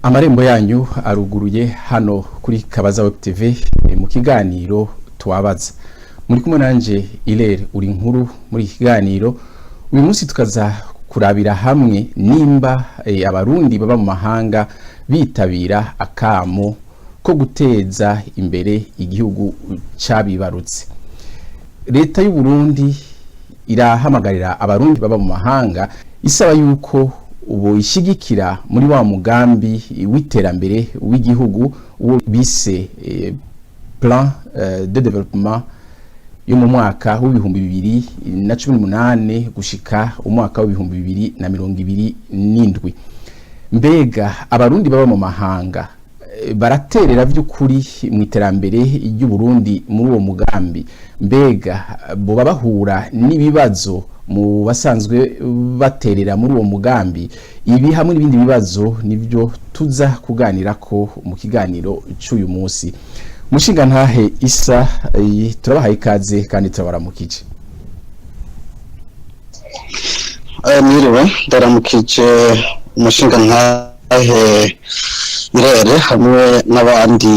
Amarembo yanyu aruguruye hano kuri Kabaza Web TV mu kiganiro TWABAZA. Muri kumwe nanje Ilere uri nkuru muri kiganiro. Uyu munsi tukaza kurabira hamwe nimba abarundi baba mu mahanga bitabira akamo ko guteza imbere igihugu cabibarutse. Leta y'u Burundi irahamagarira abarundi baba mu mahanga isaba yuko ubu ishigikira muri wa mugambi w'iterambere w'igihugu uwo bise plan de développement yo mu mwaka w'2018 gushika umwaka w'2027. Mbega abarundi baba mu mahanga baraterera by'ukuri mu iterambere ry'u Burundi muri uwo mugambi? Mbega bo babahura n'ibibazo mu basanzwe baterera muri uwo mugambi? Ibi hamwe n'ibindi bibazo nivyo tuza kuganira ko mu kiganiro cy'uyu munsi. Mushinga ntahe Isa turabahaye ikaze kandi turabaramukije. Mwiriwe, ndaramukije umushinga ntahe Irere hamwe n'abandi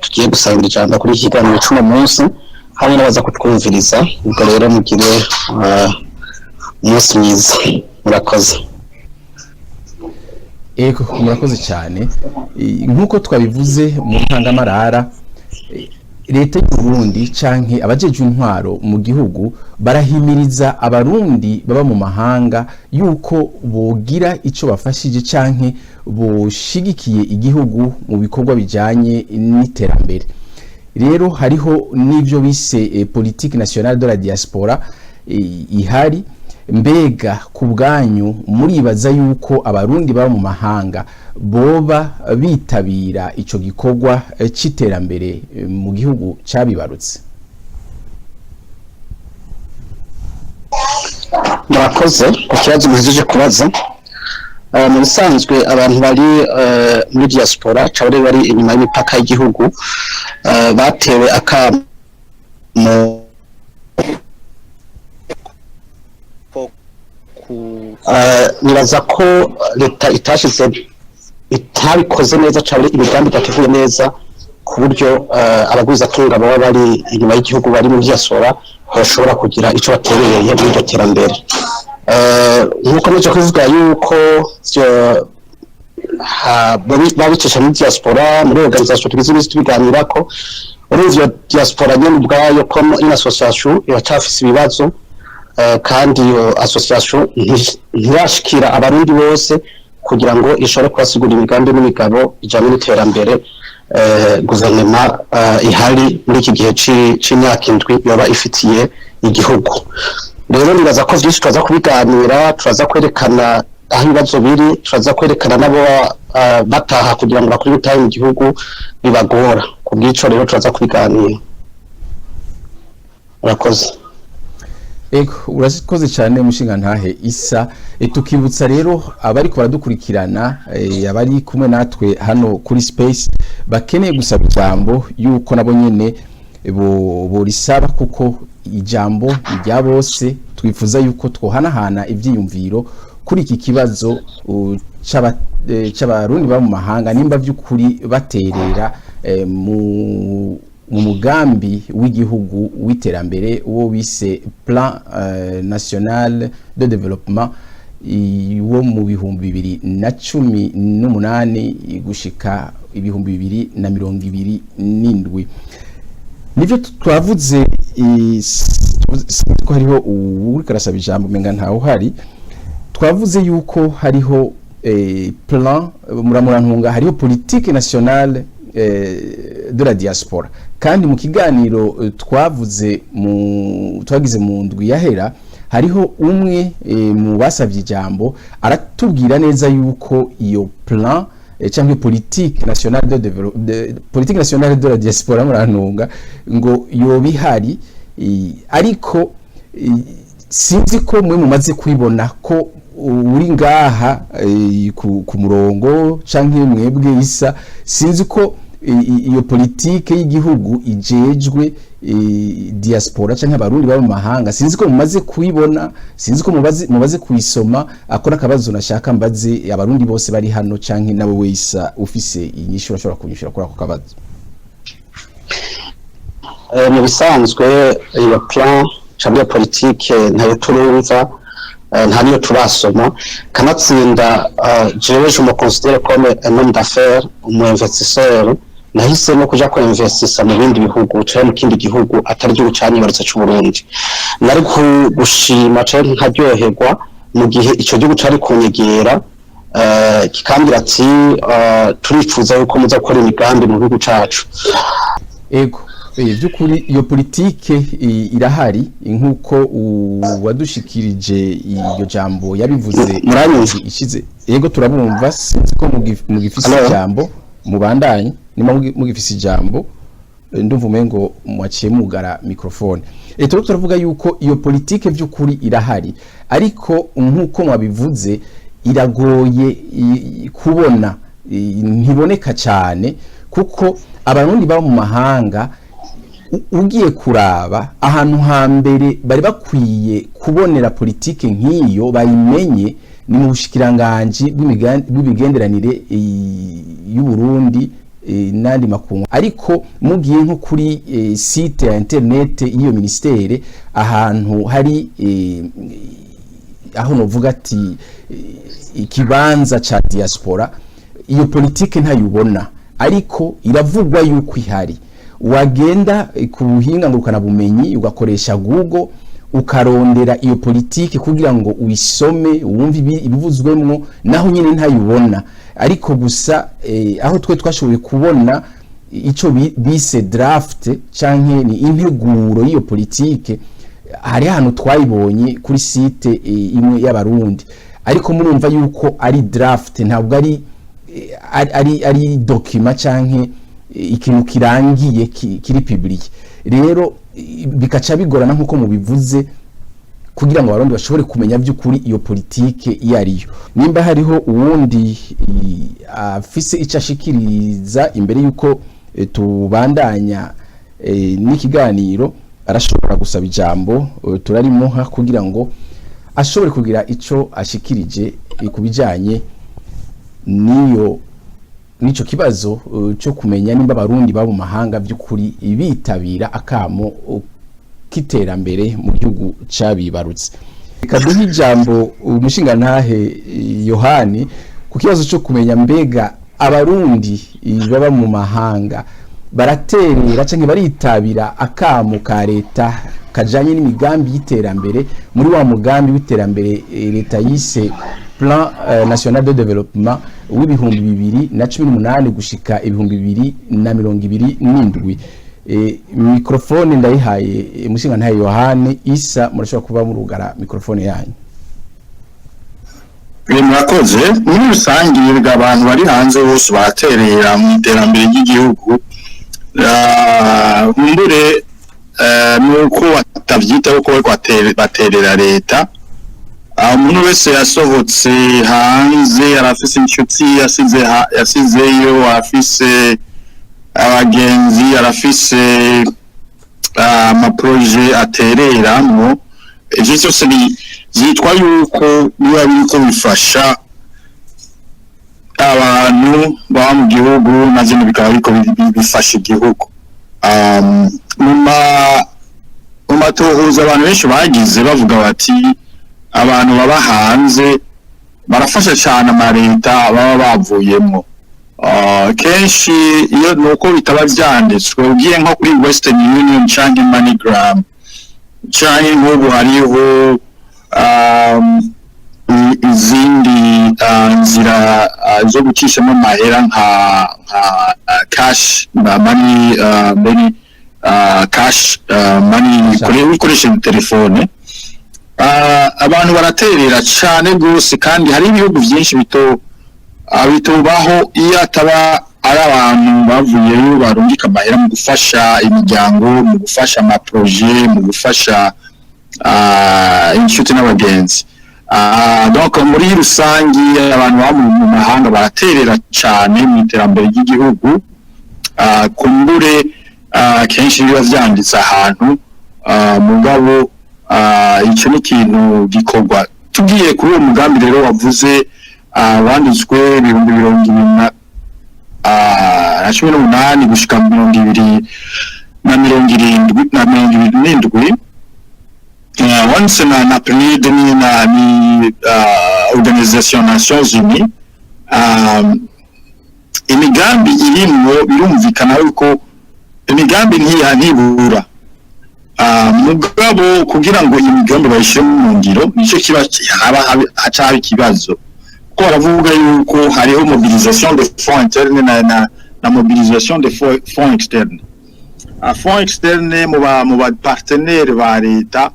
tugiye gusangira ijambo kuri iki kiganiro cy'uno munsi, hamwe n'abaza kutwumviriza. Ubwo rero mugire umunsi mwiza, murakoze. Ego murakoze cyane. Nkuko twabivuze mu ntangamarara, leta y'u Burundi canke abajeje intwaro mu gihugu barahimiriza abarundi baba mu mahanga yuko bogira ico bafashije canke boshigikiye igihugu mu bikorwa bijanye n'iterambere. Rero hariho n'ivyo bise politique nationale de la diaspora ihari. Mbega ku bwanyu muribaza yuko abarundi baba mu mahanga boba bitabira ico gikorwa c'iterambere mu gihugu cabibarutse? Murakoze ku kibazo muhejeje kubaza. Mu bisanzwe abantu bari muri diaspora cyangwa bari inyuma y'imipaka y'igihugu batewe akamo nibaza ko leta itabikoze neza cyane, imigambi itateguye neza ku buryo abagwizatunga baba bari inyuma y'igihugu bari mu diaspora bashobora kugira icyo baterereye muri iryo terambere. Nk'uko nacyo kuvuga yuko babicisha muri diaspora muri organisation tugize ibisi tubiganira ko uruvyo diaspora nyene ubwayo ko ina association iracafise ibibazo, kandi iyo association ntiyashikira abarundi bose kugira ngo ishobore kubasigura imigambi n'imigabo ijanye n'iterambere guverinoma ihari muri iki gihe c'imyaka 7 yoba ifitiye igihugu. Rero nibaza ko vyinshi turaza kubiganira, turaza kwerekana aho ibibazo biri, turaza kwerekana nabo bataha kugira ngo bakore ubutaha mu gihugu bibagora. Ku bw'ico rero turaza kubiganira. Murakoze. Ego urakoze cyane mushinga ntahe Isa. Tukibutsa rero abari ko baradukurikirana abari kumwe natwe hano kuri space bakeneye gusaba ijambo yuko nabo nyene bo risaba, kuko ijambo rya bose twifuza yuko twohanahana ivyiyumviro kuri iki kibazo c'abarundi ba mu mahanga nimba vy'ukuri baterera mu mugambi w'igihugu w'iterambere uwo bise plan national de développement wo mu 2018 gushika 2027. Nivyo twavuze ko hariho uri karasaba ijambo menga ntaho hari. Twavuze yuko hariho plan muramurantunga, hariho politique nationale de la diaspora, kandi mu kiganiro twagize mu ndwi yahera hariho umwe mu basavye ijambo aratubwira neza yuko iyo plan cyangwa politique nationale de la diaspora murantunga ngo yoba ihari, ariko sinzi ko mwe mumaze kwibona ko uri ngaha ku murongo canke mwebwe Isa, sinzi ko iyo politike y'igihugu ijejwe diaspora canke abarundi baba mu mahanga sinzi ko mumaze kuyibona sinzi ko mubaze kuyisoma akora akabazo nashaka mbaze abarundi bose bari hano canke nawe wesa ufise inyishu urashobora kunyishura kuri ako kabazo. Mu bisanzwe iyo plan cyangwa politike ntayo turumva nta niyo turasoma kanatsinda jewe je me considère comme un homme d'affaires un investisseur nahisemo kuja ko investisa mu bindi bihugu cyane mu kindi gihugu atari cyo cyanibarutse cy'u Burundi nari gushima cyane nkaryoherwa mu gihe icyo gihugu cyari kunyegera kikambira ati turifuza yuko muza gukora imigambi mu gihugu cacu. Ego byukuri iyo politike irahari nkuko wadushikirije iyo jambo yabivuze ishize. Yego turabumva sinzi ko mugifise jambo mubandanye nima mugifise ijambo ndumva umengo mwaciye mugara microphone. Turavuga yuko iyo politike byukuri irahari ariko nkuko mwabivuze iragoye kubona ntiboneka cyane kuko abarundi baba mu mahanga ugiye kuraba ahantu hambere bari bakwiye kubonera politike nk'iyo bayimenye ni mu bushikiranganje bw'imigenderanire y'u Burundi nandi makungu ariko mugiye nko kuri site ya internet iyo ministere ahantu hari aho novuga ati ikibanza ca diaspora iyo politike ntayubona ariko iravugwa yuko ihari wagenda ku buhinga ngurukana bumenyi ugakoresha Google ukarondera iyo politike kugira ngo uyisome wumve ibivuzwemwo naho nyine ntayubona ariko gusa aho twe twashoboye kubona ico bise draft canke ni integuro y'iyo politike hari hano twayibonye kuri site imwe y'Abarundi ariko murumva yuko ari draft ntabwo ari document canke ikintu kirangiye kiri public rero bikaca bigorana nkuko mubivuze kugira ngo abarundi bashobore kumenya by'ukuri iyo politike iyariyo nimba hariho uwundi afise icashikiriza imbere yuko tubandanya n'ikiganiro arashobora gusaba ijambo turarimuha kugira ngo ashobore kugira ico ashikirije kubijanye nico kibazo cyo kumenya nimba abarundi baba mu mahanga by'ukuri bitabira akamo kiterambere mu gihugu cabibarutse. Kaduha ijambo umushingantahe Yohani ku kibazo cyo kumenya mbega abarundi baba mu mahanga baraterera canke baritabira akamo ka leta kajanye n'imigambi y'iterambere muri wa mugambi w'iterambere leta yise Plan National de Développement w'ibihumbi 2018 gushika 2027. Mikrofone ndayihaye mushinga ntaye Yohane Isa murashobora kuba mu rugara mikrofone yanyu. Murakoze muri rusangi abantu bari hanze bose baterera mu iterambere ry'igihugu mbure nuko batavyita uko baterera leta umuntu wese yasohotse hanze arafise inshuti yasizeyo afise abagenzi arafise amaproje atereramo ivyo cyose byitwa yuko biba biriko bifasha abantu baba mu gihugu navyo bikaba biriko bifasha igihugu. Mu matohoza abantu benshi bagize bavuga bati abantu baba hanze barafasha cyane amareta baba bavuyemo kenshi iyo nuko bitaba byanditswe ugiye nko kuri Western Union canke MoneyGram canke nk'ubu hariho izindi nzira zo gucishamo amahera nka cash money cash money ukoresheje telefone abantu baraterera cyane gose kandi hari ibihugu byinshi bitubaho iyo ataba ari abantu bavuyeyo barungika amahera mu gufasha imiryango mu gufasha amaproje mu gufasha inshuti n'abagenzi donc muri rusangi abantu baba mu mahanga baraterera cyane mu iterambere ry'igihugu kumbure kenshi biba vyanditse ahantu mugabo icyo ni ikintu gikorwa tugiye kuri uwo mugambi rero wavuze wanditswe 2018 gushika 2027 once na PNID ni Organisation Nations Unies imigambi irimwo birumvikana yuko imigambi ntibura mugabo kugira ngo imigambi bayishyire mu ngiro nicyo kiba haba ikibazo ko baravuga yuko hariho mobilisation de fonds interne na mobilisation de fonds externe fonds externe mu ba partenaire ba leta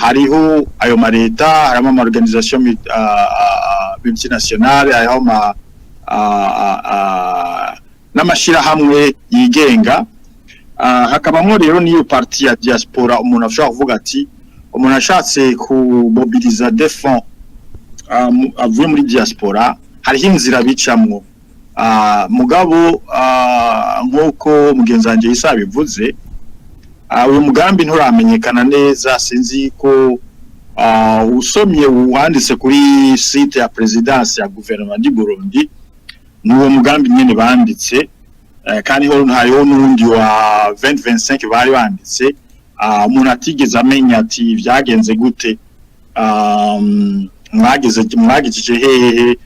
hariho ayo ma leta harimo ama organisation multinationale hariho n'amashirahamwe yigenga hakabamo rero niyo parti ya diaspora umuntu ashobora kuvuga ati umuntu ashatse kumobiliza des fonds avuye muri diaspora hariho inzira bicamwo mugabo nk'uko mugenzi wanje yisabivuze uyu mugambi nturamenyekana neza sinzi ko usomye wanditse kuri site ya presidence ya gouvernement du Burundi n'uwo mugambi nyene banditse kandi hariho n'undi wa 2025 bari banditse umuntu atigeze amenya ati vyagenze gute mwagize hehe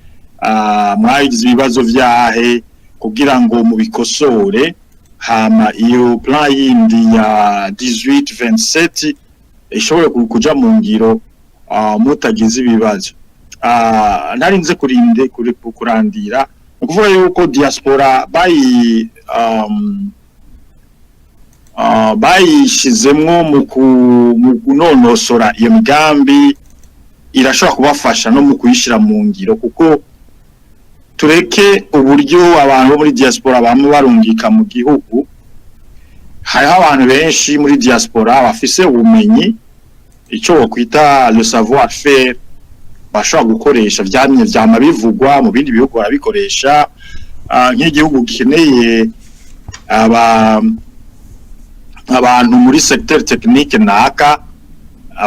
mwagize ibibazo vyahe kugira ngo mubikosore hama iyo plan yindi ya 18-27 ishobore kuja mu ngiro mutagize ibibazo narinze kurandira ukuvuga yuko diaspora bayishizemwo mu kunonosora iyo migambi irashobora kubafasha no mu kuyishira mu ngiro kuko tureke uburyo abantu bo muri diaspora bamwe barungika mu gihugu hariho abantu benshi muri diaspora bafise ubumenyi icyo bakwita le savoir faire bashobora gukoresha vyama bivugwa mu bindi bihugu barabikoresha nk'igihugu gikeneye abantu muri secteur technique naka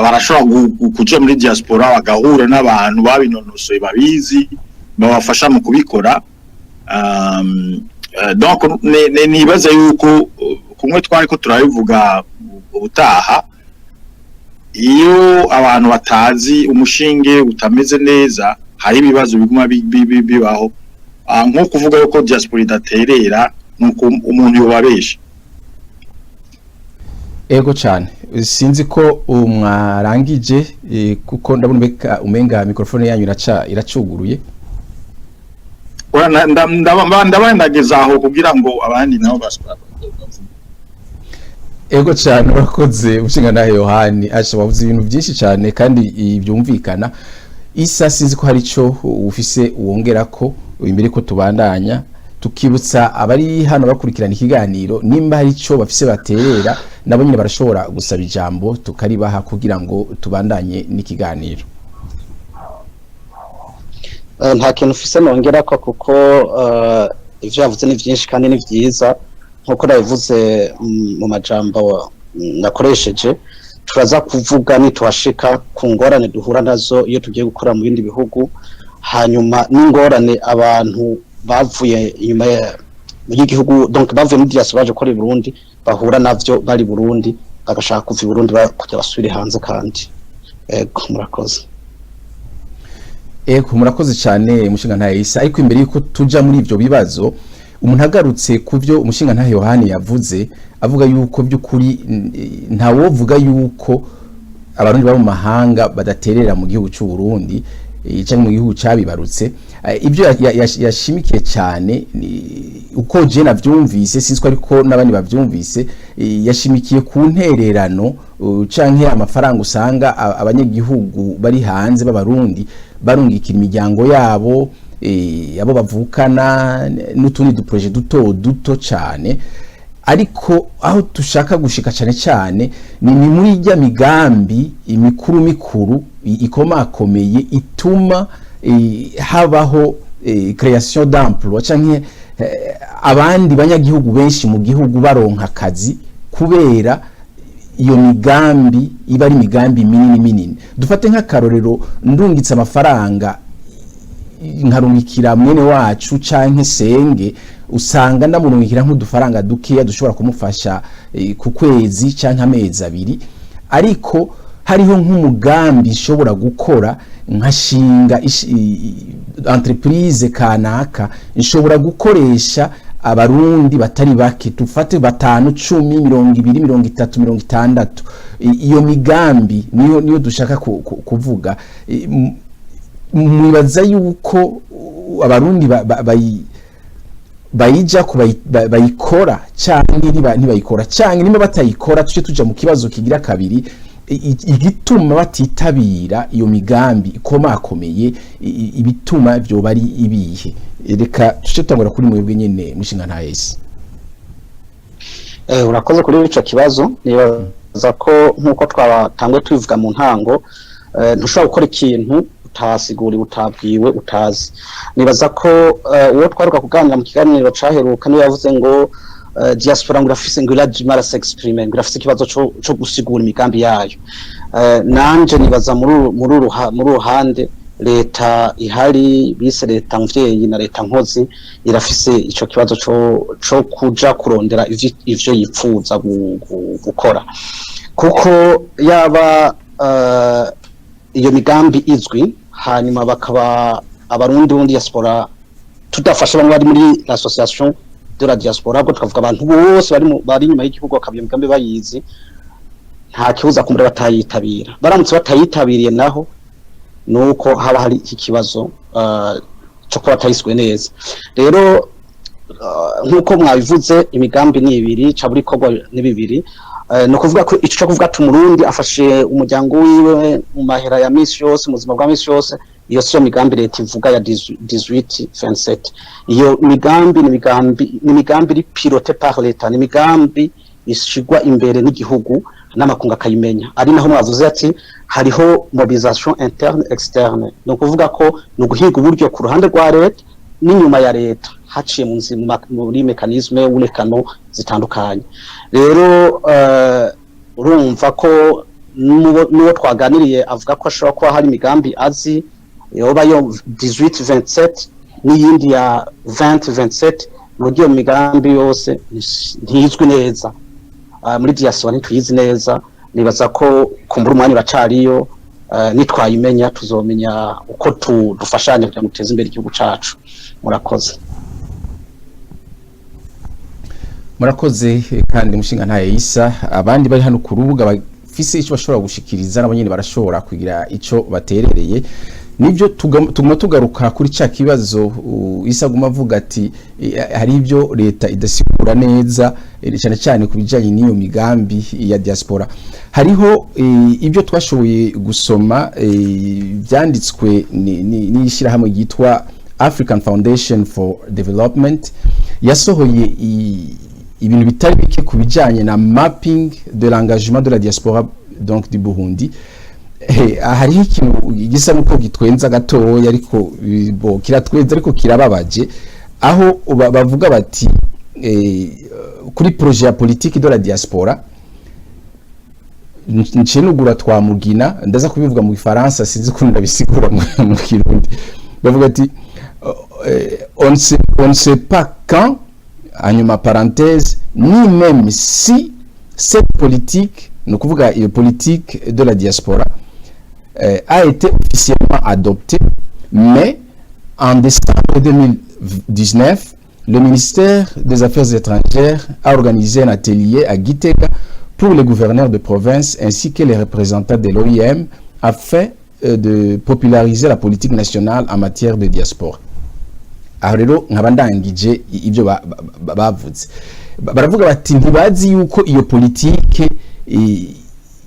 barashobora kuja muri diaspora bagahura n'abantu babinonosoye babizi babafasha mu kubikora donc nibaza yuko kumwe twari ko turabivuga ubutaha iyo abantu batazi umushinge utameze neza hari ibibazo biguma bibaho nko kuvuga yuko diaspora idaterera nuko umuntu yobabesha ego cyane sinzi ko mwarangije kuko ndabona umenga mikrofone yanyu iracuguruye ndabandageza aho kugira ngo abandi nabo basubira ego cyane urakoze ushinga na Yohani wavuze ibintu byinshi cyane kandi byumvikana isa sinzi ko hari ico ufise uwongera ko imbere ko tubandanya tukibutsa abari hano bakurikirana ikiganiro nimba hari ico bafise baterera nabo nyine barashobora gusaba ijambo tukaribaha kugira ngo tubandanye n'ikiganiro nta kintu ufise nongera ko kuko ivyo yavuze ni vyinshi kandi ni vyiza nkuko nabivuze mu majambo nakoresheje turaza kuvuga nituhashika ku ngorane duhura nazo iyo tugiye gukora mu bindi bihugu hanyuma n'ingorane abantu bavuye inyuma y'igihugu donc bavuye muri diaspora baje gukora i Burundi bahura navyo bari Burundi bagashaka kuva i Burundi kujya basubire hanze kandi murakoze murakoze cyane umushinga ntahe Isa ariko imbere yuko tuja muri ivyo bibazo umuntu agarutse kuvyo umushinga ntahe Yohani yavuze avuga yuko by'ukuri ntawovuga yuko abarundi baba mu mahanga badaterera mu gihugu cy'u Burundi cyangwa mu gihugu cyabibarutse ibyo yashimikiye cyane uko je navyumvise sinzwe ariko nabandi bavyumvise yashimikiye ku ntererano canke amafaranga usanga abanyagihugu bari hanze b'abarundi barungikira imiryango yabo abo bavukana n'utundi duprojet duto cyane ariko aho tushaka gushika cyane ni muri rya migambi mikuru ikomakomeye ituma habaho création d'emploi canke abandi banyagihugu benshi mu gihugu baronka akazi kubera iyo migambi iba ari migambi minini. Dufate nk'akarorero, ndungitse amafaranga nkarungikira mwene wacu canke senge, usanga ndamurungikira nk'udufaranga dukeya dushobora kumufasha ku kwezi canke amezi abiri, ariko hariho nk'umugambi nshobora gukora nkashinga entreprise kanaka, nshobora gukoresha abarundi batari bake, tufate 5, 10, 20, 30, 60. Iyo migambi niyo dushaka kuvuga. Mwibaza yuko abarundi bayija bayikora canke ntibayikora, canke niba batayikora tuje tuja mu kibazo kigira kabiri, igituma batitabira iyo migambi ikomakomeye, ibituma byo bari ibihe. Reka tuje tangura kuri mwebwe nyene mushinga nta yesi. Urakoze kuri ico kibazo. Nibaza ko nkuko twatangwe tubivuga mu ntango, ntushobora gukora ikintu utasiguri, utabwiwe, utazi. Nibaza ko uwo twaruka kuganira mu kiganiro caheruka niyo yavuze ngo diaspora ngo irafise ngo irajimara s'exprimer, ngo irafise ikibazo cyo gusigura imigambi yayo. Nanje nibaza muri ruhande leta ihari bise leta mvyeyi na leta nkozi irafise ico kibazo cyo kuja kurondera ivyo yipfuza gukora, kuko yaba iyo migambi izwi hanyuma bakaba abarundi bundi diaspora tudafasha bamwe bari muri l'association de la diaspora, ubwo tukavuga abantu bose bari nyuma y'igihugu bakabiye migambi bayizi, nta kibuza kumure batayitabira. Baramutse batayitabiriye naho nuko haba hari iki kibazo cyo kuba batayiswe neza. Rero nkuko mwabivuze, imigambi ni ibiri, ca buri kogwa ni bibiri. No kuvuga ko ico cyo kuvuga tumurundi afashe umuryango wiwe mu mahera ya misi yose, mu buzima bwa misi yose, iyo siyo migambi leta ivuga ya 18-27. Iyo migambi ni migambi iri piloté par leta, ni migambi ishigwa imbere n'igihugu n'amakunga akayimenya. Ari naho mwavuze ati hariho mobilisation interne externe, no kuvuga ko no guhiga uburyo ku ruhande rwa leta n'inyuma ya leta haciye muri mekanisme w'ulekano zitandukanye. Rero urumva ko nuwo twaganiriye avuga ko ashobora kuba hari migambi azi yoba yo 18-27 n'iyindi ya 20-27, mu gihe migambi yose ntizwi neza. Muri diaspora ntituyizi neza. Nibaza ko kumbura umwanya bacariyo, nitwayimenya tuzomenya uko dufashanya kugira ngo tuteze imbere igihugu cacu. Murakoze kandi mushinga nta Isa. Abandi bari hano ku rubuga bafise ico bashobora gushikiriza, nabo nyene barashobora kugira ico baterereye. Nibyo tuguma tugaruka kuri ca kibazo Isa guma avuga ati hari ibyo leta idasigura neza, cyane cyane kubijanye n'iyo migambi ya diaspora. Hariho ibyo twashoboye gusoma byanditswe n'ishirahamwe ryitwa African Foundation for Development, yasohoye ibintu bitari bike kubijanye na mapping de l'engagement de la diaspora donc du Burundi. Hariho ikintu gisa nuko gitwenza gatoya, ariko kiratwenza ariko kirababaje, aho bavuga bati kuri projet ya politique de la diaspora, ncenugura twamugina, ndaza kubivuga mu Gifaransa sinzi ko ndabisigura mu Kirundi. Bavuga ati on ne sait pas quand, hanyuma parenthèse, ni même si cette politique, nous kuvuga iyo politique de la diaspora a été officiellement adoptée, mais en décembre 2019, le ministère des Affaires étrangères a organisé un atelier à Gitega pour les gouverneurs de province ainsi que les représentants de l'OIM afin de populariser la politique nationale en matière de diaspora. Aho rero nkaba ndangije ibyo bavuze. Baravuga bati ntibazi yuko iyo politike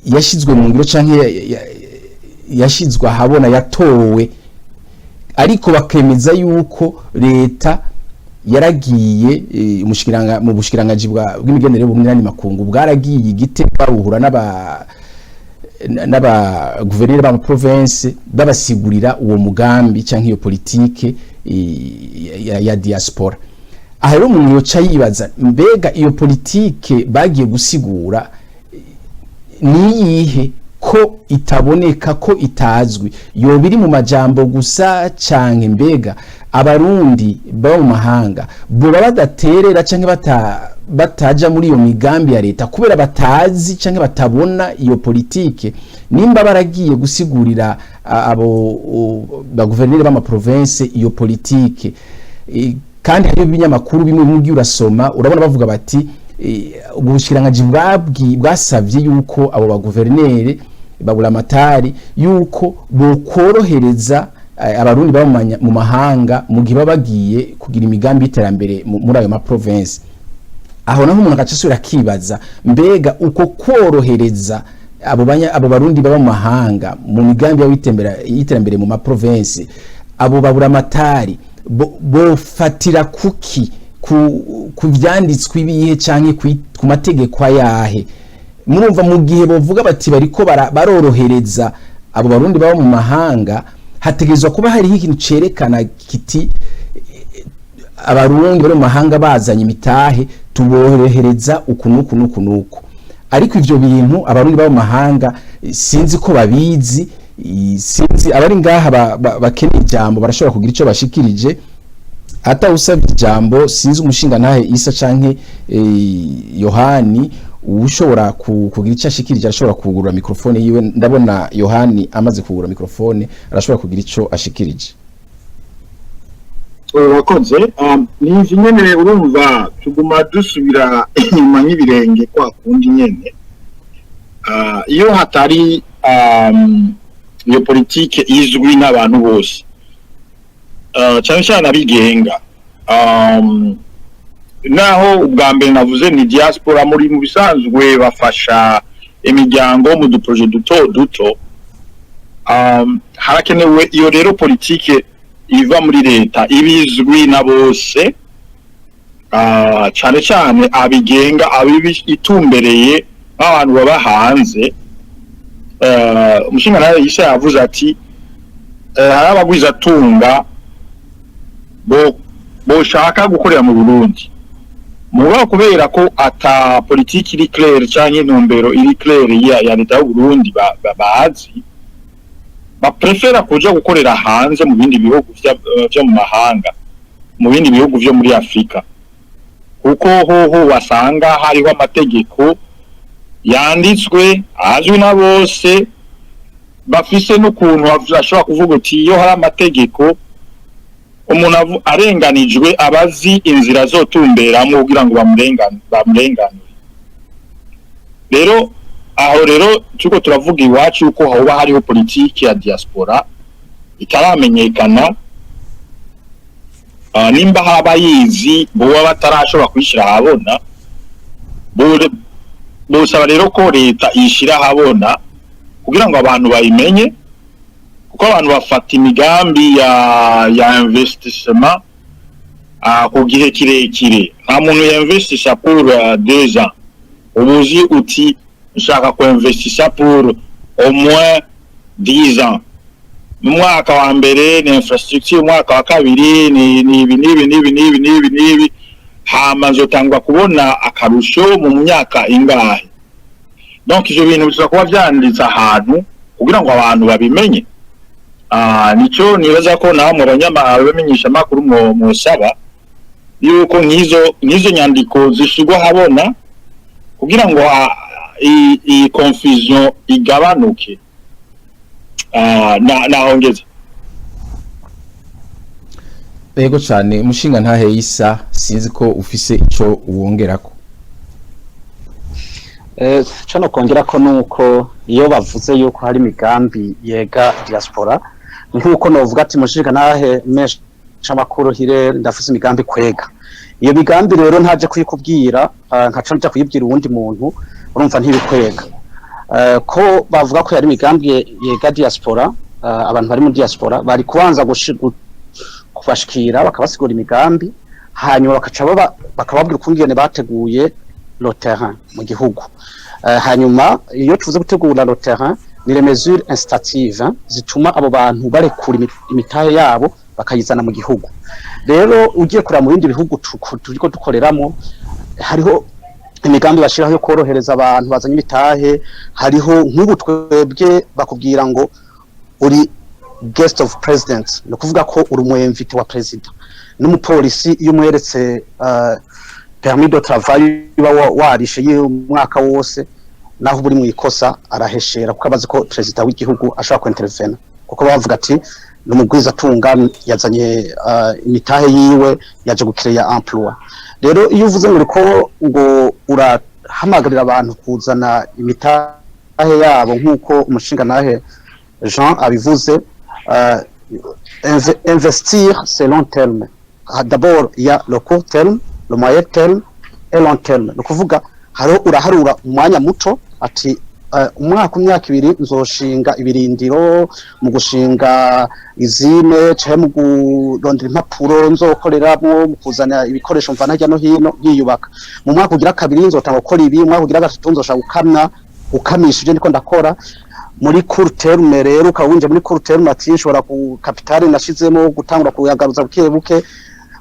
yashizwe mu ngiro canke yashizwe ahabona, yatowe, ariko bakemeza yuko leta yaragiye mu bushikirangaji bw'imigenderanire y'ubumwe makungu bwaragiye Gitega buhura n'aba guverineri ba province babasigurira uwo mugambi canke iyo politike ya diaspora. aha rero umuntu yoca yibaza mbega iyo politike bagiye gusigura niyihe ko itaboneka ko itazwi yo biri mu majambo gusa canke mbega abarundi ba mu mahanga bo badaterera canke bataja muri iyo migambi ya leta kubera batazi canke batabona iyo politike nimba baragiye gusigurira abo ba guverineri b'ama province iyo politike kandi hari ibinyamakuru bimwe mugiye urasoma urabona bavuga bati ubushikiranganje bwasavye yuko abo ba guverineri babula matari yuko bokorohereza abarundi baba mu mahanga mu gihe bagiye kugira imigambi y'iterambere muri ayo ma province aho naho umuntu agacasura kibaza mbega uko korohereza abo barundi baba mu mahanga mu migambi y'iterambere mu ma province abo babura matari bofatira kuki ku vyanditswe ibihe canke ku mategeko ayahe murumva mu gihe bovuga bati bariko barorohereza abo barundi baba mu mahanga hategezwa kuba hari ikintu cerekana kiti abarundi bari mu mahanga bazanye imitahe tuborohereza ukunuku ariko ivyo bintu abarundi baba mu mahanga sinzi ko babizi sinzi abari ngaha bakeneye ijambo barashobora kugira ico bashikirije ata usabye ijambo sinzi umushinga ntahe Isa canke Yohani ushobora kugira icyo ashikirije arashobora kugurura mikrofone yiwe ndabona Yohani amaze kugura mikrofone arashobora kugira icyo ashikirije wakoze ni nyene urumva tuguma dusubira inyuma y'ibirenge kwa kundi nyene iyo hatari iyo politike izwi n'abantu bose cyane cyane abigenga naho ubwa mbere navuze ni diaspora muri mu bisanzwe bafasha imiryango mu duproje duto harakenewe iyo rero politike iva muri leta ibizwi na bose cyane cyane abigenga itumbereye abantu baba hanze umushinga nawe Isa yavuze ati hari abagwiza tunga boshaka gukorera mu Burundi muba kubera ko ata politiki iri claire cyangwa intumbero iri claire ya leta y'u Burundi bazi baprefera kuja gukorera hanze mu bindi bihugu byo mu mahanga mu bindi bihugu byo muri Afrika kuko hoho wasanga hariho amategeko yanditswe azwi na bose bafise n'ukuntu ashobora kuvuga ati iyo hari amategeko umuntu arenganijwe abazi inzira zotumberamo kugira ngo bamurenganure rero aho rero cyuko turavuga iwacu uko hoba hariho politiki ya diaspora itaramenyekana nimba haba yizi boba batarashobora kwishira habona bosaba rero ko leta ishira habona kugira ngo abantu bayimenye kuko abantu bafata imigambi ya investissement ku gihe kirekire nta muntu yinvestisha pour 2 ans ubuzi uti nshaka ko investisha pour au moins 10 ans mu mwaka wa mbere ni infrastructure mwaka wa kabiri ni ibi hama nzotangwa kubona akarusho mu myaka ingahe donc ivyo bintu bisaba kuba vyanditse ahantu kugira ngo abantu babimenye nico nibaza ko namwe abamenyesha makuru mu saba yuko nkizo nyandiko zishigwa habona kugira ngo i confusion igabanuke nahongeza yego cyane umushinga ntahe Isa sinzi ko ufise ico uwongerako cano kongera ko nuko iyo bavuze yuko hari imigambi yega diaspora nkuko novuga ati mushinga ntahe mesha makuru hire ndafise imigambi kwega iyo migambi rero ntaje kuyikubwira nkaca nja kuyibwira uwundi muntu urumva ntibikwega ko bavuga ko yari imigambi yega diaspora abantu bari mu diaspora bari kubanza kubashikira bakabasigura imigambi hanyuma bakaca bakababwira ukungene bateguye le terrain mu gihugu hanyuma iyo tuvuze gutegura le terrain ni les mesures incitatives zituma abo bantu barekura imitahe yabo bakayizana mu gihugu. Rero ugiye kureba mu bindi bihugu turiko dukoreramo hariho imigambi bashiraho yo korohereza abantu bazanye ibitahe, hariho nk'ubu twebwe bakubwira ngo uri guest of president, no kuvuga ko uri umwemvite wa president. N'umupolisi iyo umweretse permis de travail warishe y'umwaka wose naho buri mu ikosa araheshera kuko abazi ko president w'igihugu ashaka ko intervene, kuko bavuga ati n'umugwiza atunga yazanye imitahe yiwe yaje gukireya emploi. Rero iyo uvuze ngo urahamagarira abantu kuzana imitahe yabo nk'uko umushinga nahe Jean abivuze, investir c'est long terme. D'abord il y a le court terme, le moyen terme et long terme. No kuvuga haro uraharura umwanya muto ati imyaka ibiri nzoshinga ibirindiro mu gushinga izine cyahe mu kurondera impapuro nzokoreramo mu kuzana ibikoresho mvana hirya no hino yiyubaka. Mu mwaka ugira kabiri nzotanga gukora ibi, mu mwaka ugira gatatu nzoshaka ukamisha niko ndakora. Muri court terme rero ukawinje muri court terme ati nshobora ku capital nashizemo gutangura kuyagaruza buke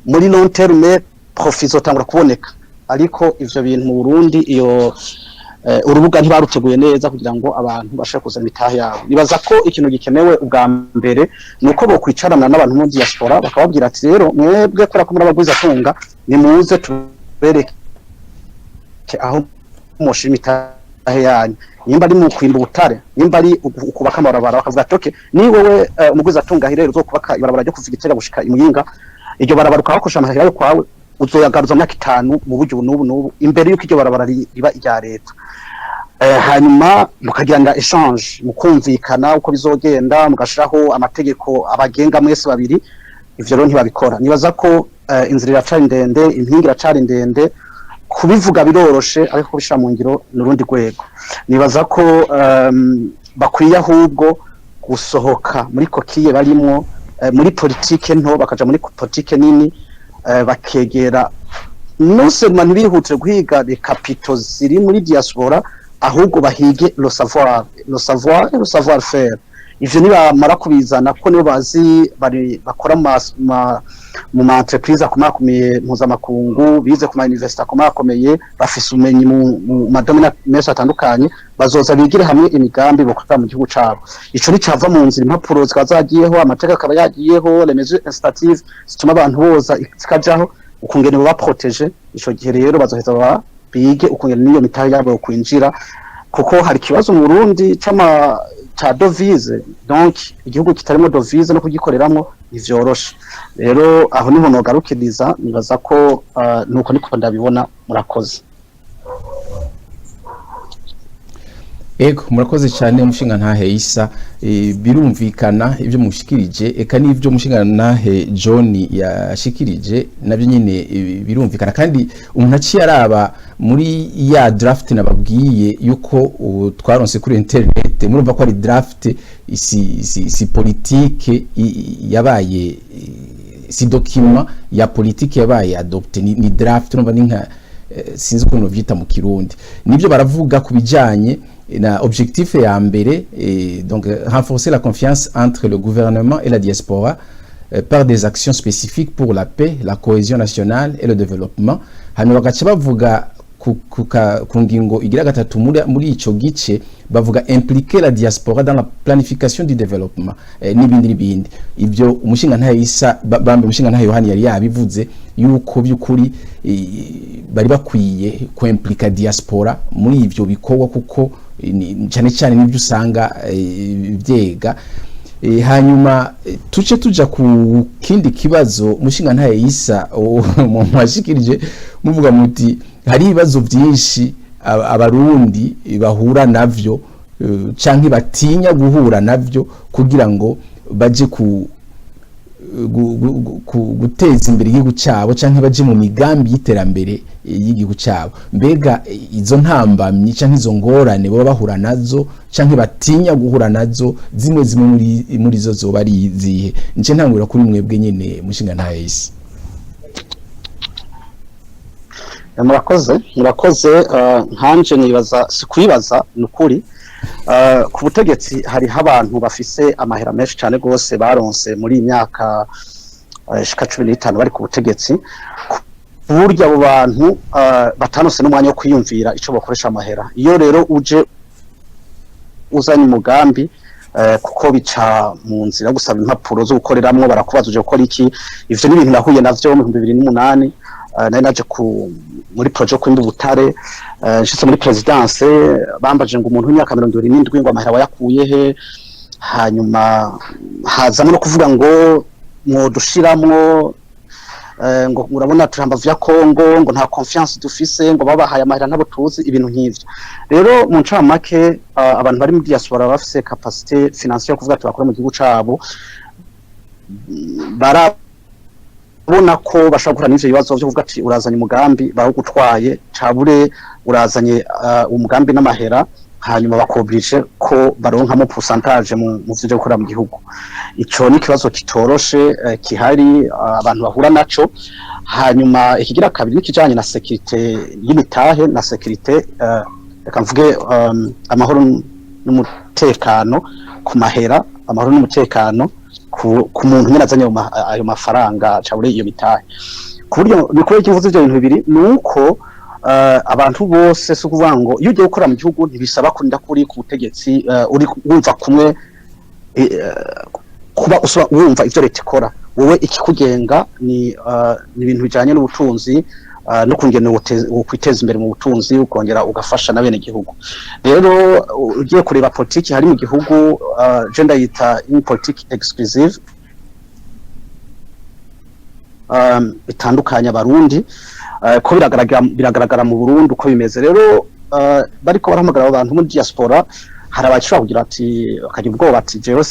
muri long terme profit zotangura kuboneka. Ariko ivyo bintu mu Burundi iyo urubuga ntibaruteguye neza kugira ngo abantu bashaka kuzana imitahe yabo. Nibaza ko ikintu gikenewe ubwa mbere nuko bo kwicarana n'abantu mu diaspora bakababwira ati rero mwebwe kora ko muri abagwiza atunga ni muze tubereke aho mushima imitahe yanyu, nimba ari mu kwimba ubutare, nimba ari ukubaka amabarabara, bakavuga ati okay ni wowe umugwiza atunga hirero uzokubaka ibarabara ryo kuva Igitega gushika Imuyinga, iryo barabara ukabakosha amahera yo kwawe uzoyagaruza mu myaka 5 mu buryo n'ubu imbere yuko iryo barabara riba irya leta. Hanyuma mukagirana exchange mukumvikana uko bizogenda, mugashiraho amategeko abagenga mwese babiri. Ivyo rero ntibabikora. Nibaza ko inzira iracari ndende, impinga iracari ndende, kubivuga biroroshe ariko kubishira mu ngiro n'urundi rwego. Nibaza ko bakwiye ahubwo gusohoka muri kokiye barimwo, muri politike nto bakaja muri politike nini, bakegera nusema ntibihutire guhiga les capitaux ziri muri diaspora, ahubwo bahige le savoir faire. Ivyo nibamara kubizana ko nibo bazi bakora mu entreprise akomakomeye mpuzamakungu, bize ku ma university akomakomeye, bafise umenyi mu madomina menshi atandukanye, bazoza bigire hamwe imigambi bakora mu gihugu cabo. Ico ni cava mu nzira impapuro zikazagiyeho, amateka akaba yagiyeho, les mesures incitatives zituma abantu boza zikajaho, ukungene baba protege. Ico gihe rero bazoheza bige ukungene niyo mitahe yabo kwinjira, kuko hari kibazo mu Burundi cha devise, donc igihugu kitarimo devise no kugikoreramo ivyoroshe. Rero aho niho nogarukiriza, nibaza ko nuko niko ndabibona. Murakoze. Ego murakoze cyane umushinga ntahe Isa. Birumvikana ibyo mushikirije, eka n'ibyo umushinga ntahe John yashikirije nabyo nyine birumvikana, kandi umuntu aciye araba muri ya draft nababwiye yuko twaronse kuri internet, murumva ko ari draft si politique yabaye, si document ya politique yabaye adopté, ni draft urumva ni nka sinzi ukuntu vyita mu Kirundi. Nibyo baravuga kubijanye na objectif ya mbere, donc renforcer la confiance entre le gouvernement et la diaspora par des actions spécifiques pour la paix, la cohésion nationale et le développement. Hano bagaca bavuga ku ngingo igira gatatu muri ico gice, bavuga impliquer la diaspora dans la planification du développement n'ibindi. Ivyo umushinga ntahe Isa bambe umushinga ntahe Yohani yari yabivuze yuko byukuri bari bakwiye ko impliquer diaspora muri ivyo bikorwa, kuko cyane cyane nibyo usanga byega. Hanyuma tuce tuja ku kindi kibazo umushinga ntahe Isa mu mashikirije muvuga muti hari ibibazo byinshi abarundi bahura navyo canke batinya guhura navyo kugira ngo baje guteza imbere igihugu cyabo canke baje mu migambi y'iterambere y'igihugu cyabo. Mbega izo ntambamyi canke izo ngorane baba bahura nazo canke batinya guhura nazo, zimwe muri zo zoba ari izihe? Nce ntangura kuri mwebwe nyene mushinga ntahe Isa. Murakoze. Nkanje nibaza sikwibaza nukuri, ku butegetsi hari abantu bafise amahera menshi cyane gose baronse muri imyaka shika 15 bari ku butegetsi burya abo bantu batanose n'umwanya wo kwiyumvira ico bakoresha amahera iyo rero uje uzanye umugambi kuko bica mu nzira gusaba impapuro zo gukoreramwo barakubaza uje gukora iki ivyo n'ibintu nahuye navyo mu 2008 nari naje muri projet kwimba Butare nshitse muri presidence bambaje ngo umuntu w'imyaka 27 ngo amahera wayakuye he hanyuma hazamo no kuvuga ngo mwodushiramwo ngo murabona turamba vya Kongo ngo nta confiance dufise ngo babahaye amahera ntabo tuzi ibintu nk'ivyo rero mu ncamake abantu bari mu diaspora bafise capacité financière yo kuvuga tubakora mu gihugu cabo barabona ko bashaka gukora n'ivyo bibazo byo kuvuga ati urazanye umugambi bahugutwaye cabure urazanye umugambi n'amahera hanyuma bakobrije ko baronkamo pourcentage mu vyo gukora mu gihugu ico ni kibazo kitoroshe kihari abantu bahura naco hanyuma ikigira kabiri nikijanye na sécurité y'imitahe na sécurité akamvuge amahoro n'umutekano ku mahera amahoro n'umutekano ku muntu nyine azanye ayo mafaranga cabure iyo mitahe ku buryo bikore kivuze ivyo bintu bibiri nuko abantu bose so kuvuga ngo iyo ugiye gukora mu gihugu ntibisaba kurinda kuri ku butegetsi uri wumva kumwe kuba wumva ivyo leta ikora wowe ikikugenga ni ibintu bijanye n'ubutunzi no kungena kwiteza imbere mu butunzi ukongera ugafasha na bene gihugu rero ugiye kureba politiki hari mu gihugu gender yita in politique exclusive bitandukanye Abarundi ko biragaragara mu Burundi uko bimeze rero bariko barahamagara abantu muri diaspora hari abashobora kugira ati akagira ubwoba ati jewe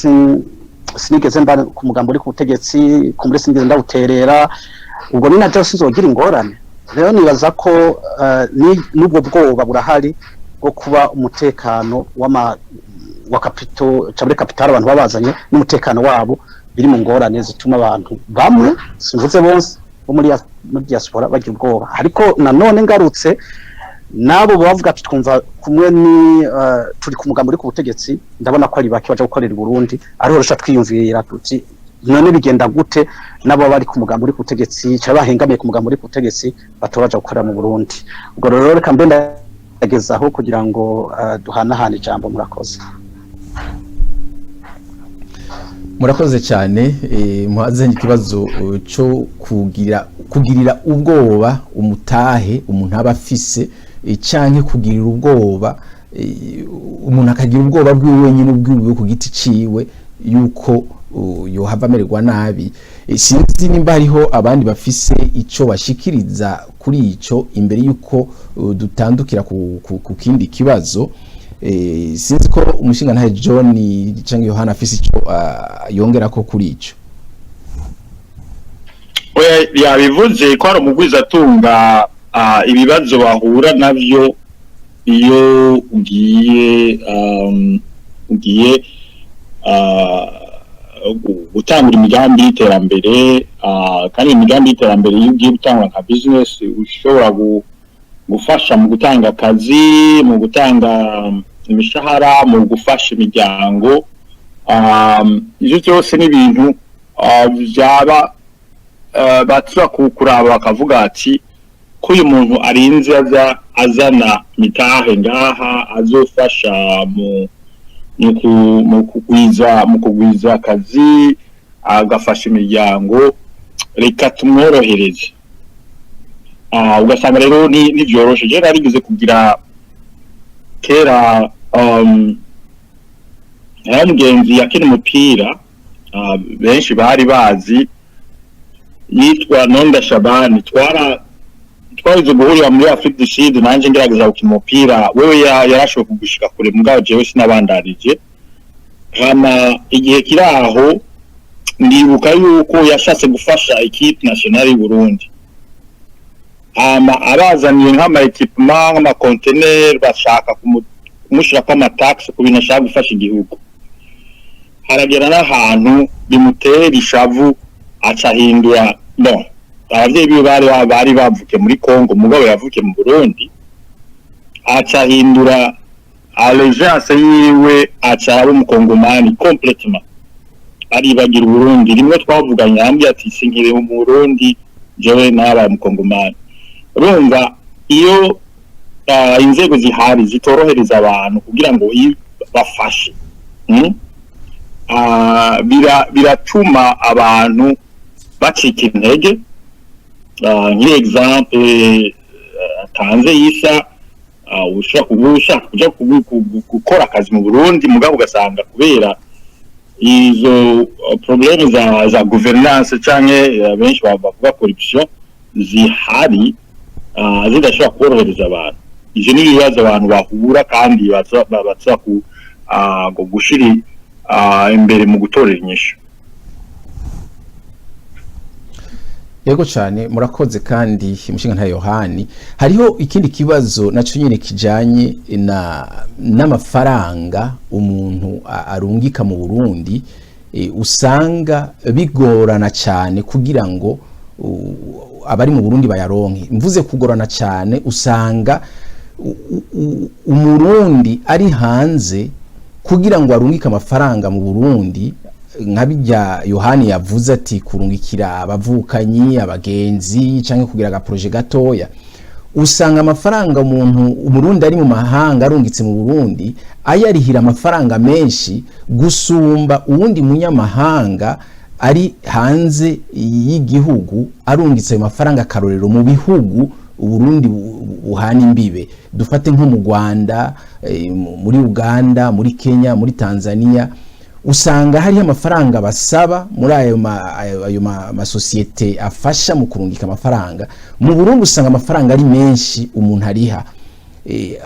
sinigeze mba ku mugambo uri ku butegetsi kumbre sinigeze ndawuterera ubwo ni naje sinzogira ingorane rero nibaza ko n'ubwo bwoba burahari bwo kuba umutekano wa capital abantu babazanye n'umutekano wabo biri mu ngorane zituma abantu bamwe simvuze bose bo muri diaspora bagira ubwoba ariko nanone ngarutse nabo bavuga ati twumva kumwe ni turi ku mugambo uri ku butegetsi ndabona ko ari baki baje gukorera i Burundi ariho rusha twiyumvira tuti none bigenda gute nabo bari ku mugambo uri ku butegetsi cyaba bahengamiye ku mugambo uri ku butegetsi batobaje gukorera mu Burundi ubwo rero reka mbe ndagezaho kugira ngo duhanahane ijambo murakoze murakoze cyane muhazanye ikibazo cyo kugirira ubwoba umutahe umuntu aba afise canke kugirira ubwoba umuntu akagira ubwoba bwiwe nyine ubwiwe ku giti ciwe yuko yohava amererwa nabi sinzi nimba hariho abandi bafise ico bashikiriza kuri ico imbere yuko dutandukira ku kindi kibazo sinzi ko umushinga ntahe John canke Yohana afise ico yongera ko kuri ico oya yabivuze ko ari umugwiza atunga ibibazo bahura navyo iyo ugiye gutangura imigambi y'iterambere kandi imigambi y'iterambere iyo ugiye gutangura nka business ushobora gufasha mu gutanga akazi mu gutanga imishahara mu gufasha imiryango ivyo cyose n'ibintu byaba batura kuraba bakavuga ati ko uyu muntu arinze azana mitahe ngaha azofasha mu kugwiza akazi agafasha imiryango reka tumworohereze ugasanga rero nivyoroshe je narigeze kugira kera mugenzi yakina umupira benshi bari bazi yitwa Nonda Shabani twarize guhurira muri Afrique du Sud nanje ngerageza gukina umupira wewe yarashoboye kugushika kure mugabo jewe sinabandarije hama igihe kiraho ndibuka yuko yashatse gufasha equipe nationale y'u Burundi hama abazaniye nk'ama equipement nk'ama container bashaka kumushira kwa matax ku bintu ashaka gufasha igihugu haragera n'ahantu bimutera ishavu acahindura no abavyeyi biwe bari bavuke muri Congo mugabo yavuke mu Burundi acahindura allegiance yiwe acaba mu Kongomani complètement aribagira Burundi. Rimwe twavuganye yambye ati sinkire mu Burundi jewe n'aba mukongomani. Urumva iyo inzego zihari zitorohereza abantu kugira ngo bafashe biratuma abantu bacika intege. Nk'example atanze Isa ushaka kuja gukora akazi mu Burundi mugabo ugasanga kubera izo problème za gouvernance canke benshi bavuga corruption zihari zidashobora korohereza abantu. Ivyo ni ibibazo abantu bahura kandi baza gushira imbere mu gutorera inyishu. Yego cyane murakoze kandi mushinga nta Yohani hariho ikindi kibazo naco nyene kijanye n'amafaranga umuntu arungika mu Burundi usanga bigorana cyane kugira ngo abari mu Burundi bayaronke. Mvuze kugorana cyane usanga umurundi ari hanze kugira ngo arungike amafaranga mu Burundi nka bijya Yohani yavuze ati kurungikira abavukanyi abagenzi canke kugira aga projet gatoya, usanga amafaranga umurundi ari mu mahanga arungitse mu Burundi ayarihira amafaranga menshi gusumba uwundi munyamahanga ari hanze y'igihugu arungitse ayo mafaranga karorero mu bihugu Burundi buhana imbibe. Dufate nko mu Rwanda, muri Uganda, muri Kenya, muri Tanzania, usanga hari amafaranga basaba muri ayo masosiyete afasha mu kurungika amafaranga. Mu Burundi usanga amafaranga ari menshi umuntu ariha,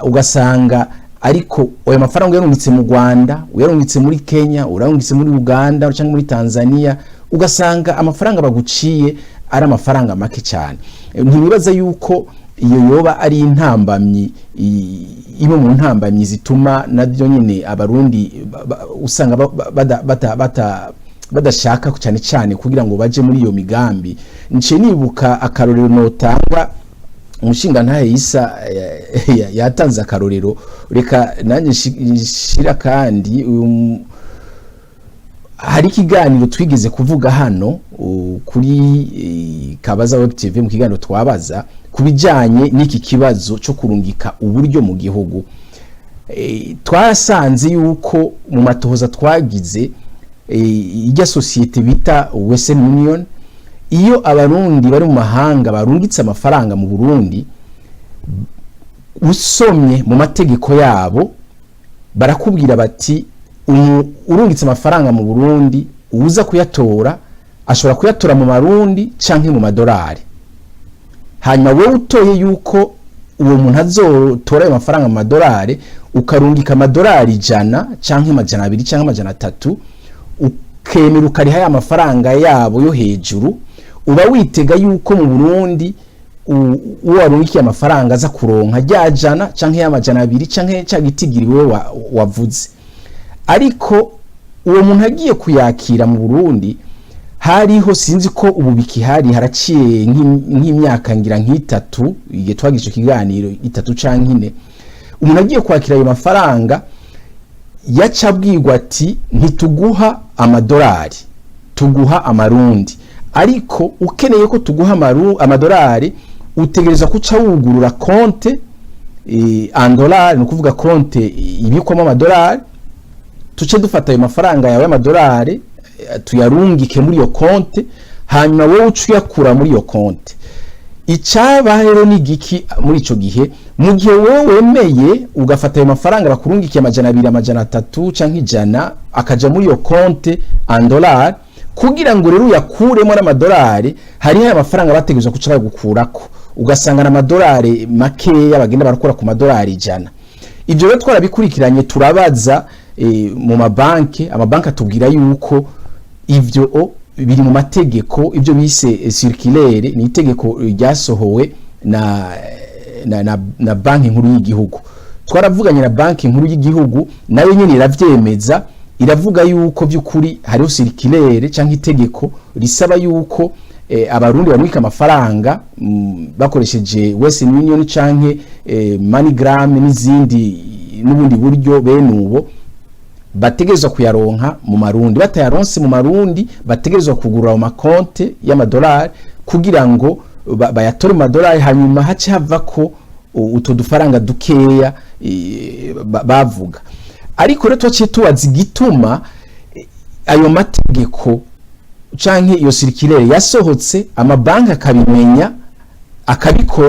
ugasanga ariko ayo mafaranga yarungitse mu Rwanda, uyarungitse muri Kenya, urarungitse muri Uganda cyangwa muri Tanzania, ugasanga amafaranga baguciye ari amafaranga make cyane. Ntibibaza yuko iyo yoba ari intambamyi imwe mu ntambamyi zituma nabyo nyine abarundi usanga badashaka cyane cyane kugira ngo baje muri iyo migambi. Nce nibuka akarorero notanga umushinga ntahe Isa yatanze akarorero, reka nanjye shira kandi hari ikiganiro twigeze kuvuga hano kuri Kabaza Web TV mu kiganiro twabaza kubijanye n'iki kibazo cyo kurungika uburyo mu gihugu. Twasanze yuko mu matohoza twagize ijya societe bita Western Union, iyo abarundi bari mu mahanga barungitse amafaranga mu Burundi, usomye mu mategeko yabo barakubwira bati urungitse amafaranga mu Burundi uza kuyatora ashobora kuyatora mu marundi canke mu madolari. Hanyuma wewe utoye yuko uwo muntu azotora ayo mafaranga mu madolari, ukarungika amadolari 100 canke 200 canke 300, ukemera ukariha ya mafaranga yabo yo hejuru, uba witega yuko mu Burundi uwo warungikiye amafaranga aza kuronka rya 100 canke ya 200 canke cya gitigiriwe wavuze. Ariko uwo muntu agiye kuyakira mu Burundi, hariho sinzi ko ubu bikihari, haraciye nk'imyaka ngira nk'itatu igihe twagize ikiganiro 3 canke 4, umuntu agiye kwakira ayo mafaranga yacabwirwa ati ntituguha amadolari, tuguha amarundi, ariko ukeneye ko tuguha amadolari utegereza kuca wugurura konte en dollar, no kuvuga konte ibikwamo amadolari, tuce dufata ayo mafaranga yawe y'amadolari tuyarungike muri iyo konte, hanyuma wowe ucuyakura muri iyo konte. Icaba rero ni giki muri ico gihe, mu gihe wowe wemeye ugafata ayo mafaranga bakurungikiye 200 300 canke 100 akaja muri iyo konte en dollar, kugira ngo rero yakuremo n'amadolari, hari ya mafaranga bategereje kuca gukurako, ugasanga n'amadolari makeya bagenda barakora ku madolari 100. Ibyo rero twarabikurikiranye turabaza mu amabanki atubwira yuko ivyo biri mu mategeko, ibyo bise circulaire, ni itegeko ryasohowe na banki nkuru y'igihugu. Twaravuganye na banki nkuru y'igihugu, nayo nyine iravyemeza, iravuga yuko by'ukuri hariho circulaire canke itegeko risaba yuko abarundi barungika amafaranga bakoresheje Western Union canke MoneyGram n'izindi n'ubundi buryo bene ubo, bategerezwa kuyaronka mu marundi, batayaronse mu marundi bategerezwa kugura mu makonte y'amadolari kugira ngo bayatore mu madolari, hanyuma hace hava ko uto dufaranga dukeya bavuga. Ariko rero twaciye tubaza igituma ayo mategeko canke iyo circulaire yasohotse amabanki akabimenya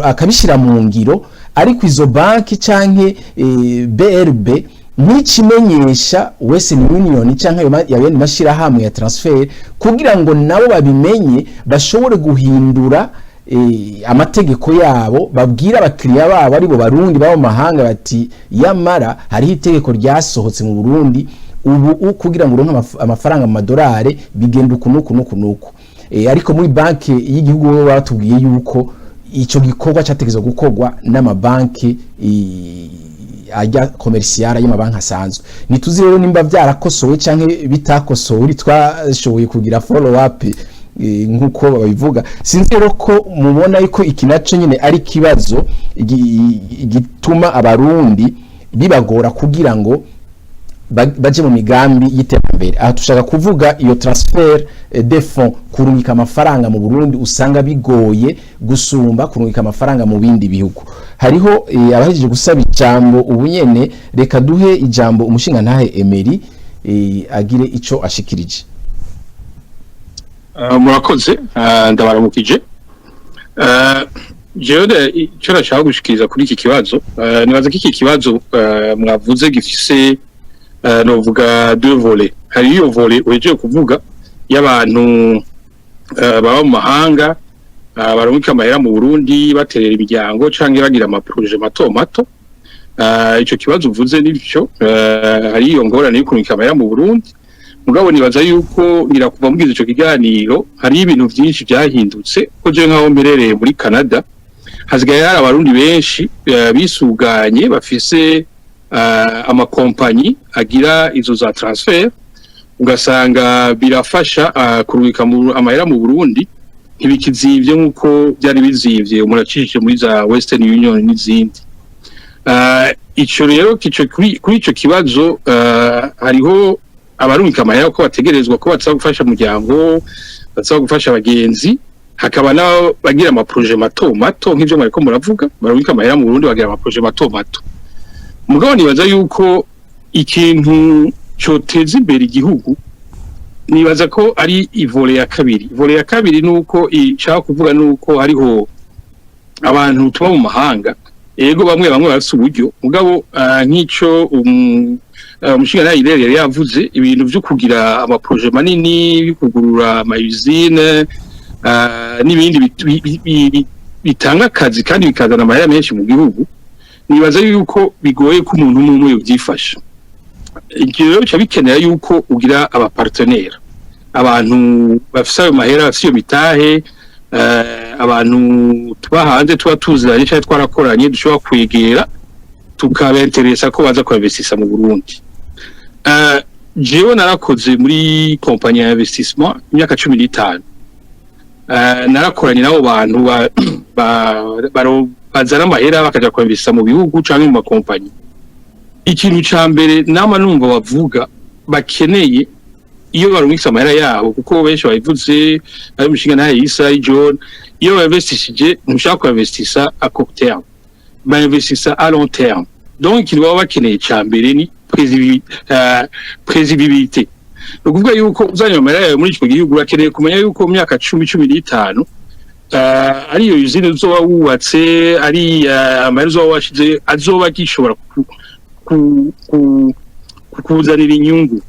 akabishira mu ngiro, ariko izo banki canke BRB n'ikimenyesha Western Union canke yabene mashira hamwe ya transfer kugira ngo nabo babimenye bashobore guhindura amategeko yabo, babwira abakiriya babo aribo barundi babo mahanga bati yamara hariho itegeko ryasohotse mu Burundi ubu kugira ngo uronke amafaranga mu madolari bigenda ukunuku. Ariko muri banki y'igihugu batubwiye yuko ico gikorwa cyategezwe gukorwa n'amabanki ajya commercial y'amabanki asanzwe. Nituzi rero nimba byarakosowe canke bitakosowe, twashoboye kugira follow up nkuko babivuga. Sinzi rero ko mubona yuko iki naco nyine ari kibazo gituma abarundi bibagora kugira ngo baje mu migambi y'iterambere. Aha tushaka kuvuga iyo transfer de fonds, kurungika amafaranga mu Burundi usanga bigoye gusumba kurungika amafaranga mu bindi bihugu. Hariho abahejeje gusaba ijambo ubunyene, reka duhe ijambo umushinga ntahe Emery agire ico ashikirije. Murakoze, ndabaramukije. Jewe icyo nashaka gushikiriza kuri iki kibazo, nibaza ko iki kibazo mwavuze gifise novuga deux volets. Hari iyo volet uhejeje kuvuga y'abantu baba mu mahanga barungika amahera mu Burundi baterera imiryango canke bagira amaproje mato mato. Ico kibazo uvuze nivyo, hari iyo ngorane yo kurungika amahera mu Burundi. Mugabo nibaza yuko nirakuva mugize ico kiganiro hari ibintu byinshi byahindutse, ko je nkaho mberereye muri Canada hasigaye hari abarundi benshi bisuganye bafise amakompanyi agira izo za transfer, ugasanga birafasha kurubika amahera mu Burundi ntibikizivye nkuko byari bizivye muracishije muri za Western Union n'izindi. Ico rero kuri ico kibazo hariho abarungika amahera ko bategerezwa ko batsa gufasha umuryango, batsa gufasha abagenzi, hakaba nabo bagira amaproje mato mato nk'ivyo mariko muravuga, barungika amahera mu Burundi bagira amaproje mato mato. Mugabo nibaza yuko ikintu cyoteza imbere igihugu, nibaza ko ari ivole ya kabiri. Ivole ya kabiri nuko ishaka kuvuga nuko hariho abantu tuba mu mahanga, ego bamwe bafite uburyo, mugabo nk'ico umushinga nayo yari yavuze ibintu byo kugira amaproje manini bikugurura ama-usine n'ibindi bitanga akazi kandi bikazana amahera menshi mu gihugu. Nibaza yuko bigoye ko umuntu umwe yobyifasha. Ibyo rero cyo bikenera yuko ugira abapartenaire, abantu bafise ayo mahera, bafise iyo mitahe, abantu tuba hanze tuba tuziranye cyangwa twarakoranye dushobora kwegera tukabenteresa ko baza kwinvestisa mu Burundi. Jewe narakoze muri compagnie ya investissement imyaka 15. Narakoranye nabo bantu bazana amahera bakaja kwinvestisa mu bihugu canke mu makompanyi. Ikintu ca mbere nama numva bavuga bakeneye iyo barungikisa amahera yabo, kuko benshi bayivuze ari umushinga naye Isa John, iyo bainvestishije ntushaka kwinvestisa à court terme, bainvestisa à long terme. Donc il baba bakeneye ca mbere ni prévisibilité. No kuvuga yuko uzanye amahera yawe muri ico gihugu urakeneye kumenya yuko mu myaka 10-15 ari iyo usine uzoba wubatse, ari amahera uzoba washize azoba gishobora kuzanira inyungu.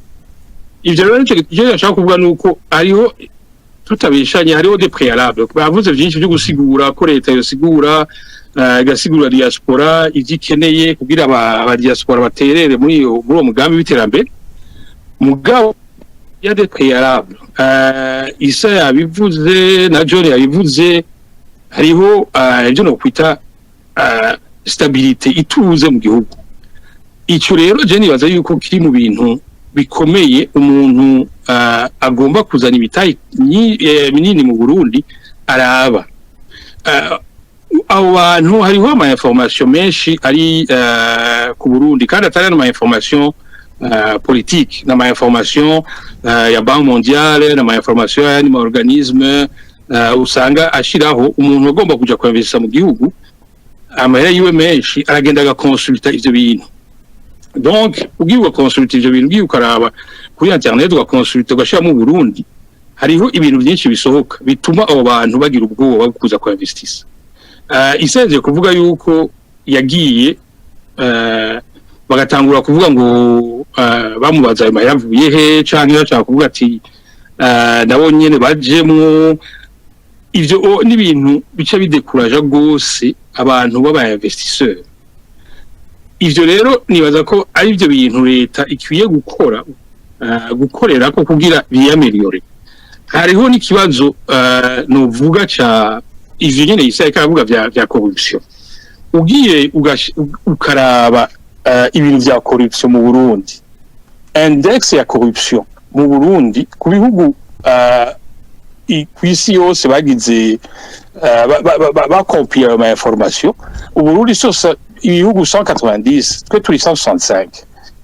Ivyo rero icyo nashaka kuvuga nuko ariho tutabishanye, hariho des préalables. Bavuze byinshi byo gusigura ko leta yosigura igasigura diaspora igikeneye kugira aba diaspora baterere muri uwo mugambi w'iterambere. Mugabo ya des préalables Isa yabivuze na John yabivuze, hariho ibyo no kwita stabilité, ituze mu gihugu. Ico rero je nibaza yuko kiri mu bintu bikomeye umuntu agomba kuzana ibitayi minini mu Burundi araba. Abo bantu hariho ama information menshi ari ku Burundi, kandi atari ama information politique n'ama information ya Banque mondiale n'ama information ya ma organisme usanga ashiraho umuntu agomba kuja kwinvestir mu gihugu amahera yiwe menshi aragenda agakonsulta ivyo bintu. Donc ugiye consulter ivyo bintu ugiye ukaraba kuri internet ugakonsulta ugashira mu Burundi hariho ibintu byinshi bisohoka bituma abo bantu bagira ubwoba kuza kwinvestisa. Isenze kuvuga yuko yagiye bagatangura kuvuga ngo bamubaza ayo yavuye he canke bashaka kuvuga ati nabo nyene bajemwo ivyo n'ibintu bica bidekuraje gose abantu baba investisseur. Ivyo rero nibaza ko ari ivyo bintu leta ikwiye gukorera ko kugira biyameliore. Hariho n'ikibazo novuga ca ivyo nyene Isaya kavuga vya corruption. Ugiye ukaraba ibintu vya corruption mu Burundi, index ya corruption mu Burundi ku bihugu kw'isi yose bagize bakompira ama information, Uburundi sosa ibihugu 190 twe turi 165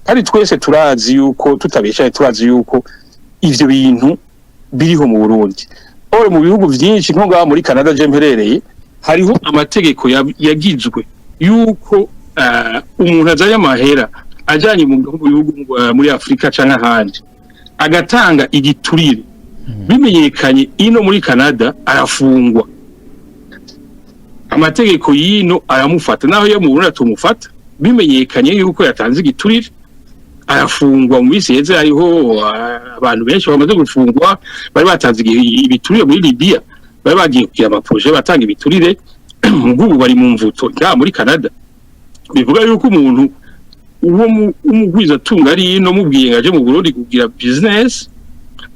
kandi twese turazi yuko tutabeshaye turazi yuko ivyo bintu biriho mu Burundi. Ore mu bihugu vyinshi nko ngaha muri Canada je mperereye hariho amategeko yagizwe yuko umuntu azanye amahera ajanye mu bihugu muri Afrika canke ahandi agatanga igiturire bimenyekanye ino muri Canada arafungwa. Amategeko yino aramufata naho yo mu Burundi atumufata bimenyekanye yuko yatanze igiturire arafungwa. Mu bisi yeze hariho abantu benshi bamaze gufungwa bari batanze ibiturire muri Libya, bari bagiye kugira amaprojet batanga ibiturire ngubu bari mu mvuto ya muri Canada. Bivuga yuko umuntu uwo umugwiza tunga ari ino mubwiye ngaje mu Burundi kugira business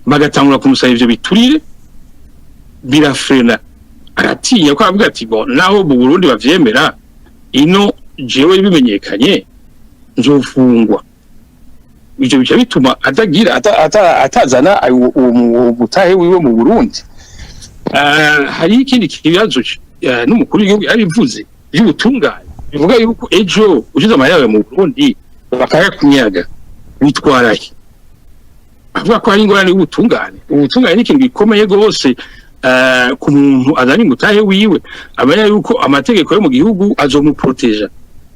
bagatangura kumusaba ivyo biturire birafrena, aratinya ko avuga ati bo naho mu Burundi bavyemera ino jewe bimenyekanye nzofungwa. Ivyo bica bituma atagira atazana umutahe wiwe mu Burundi. Hari ikindi kibazo n'umukuru w'igihugu yabivuze y'ubutungane, bivuga yuko ejo ujize amahera mu Burundi bakayakunyaga bitwaraye. Avuga ko ari ingorane y'ubutungane. Ubutungane ni ikintu gikomeye gose ku muntu azanye umutahe wiwe, amenya yuko amategeko yo mu gihugu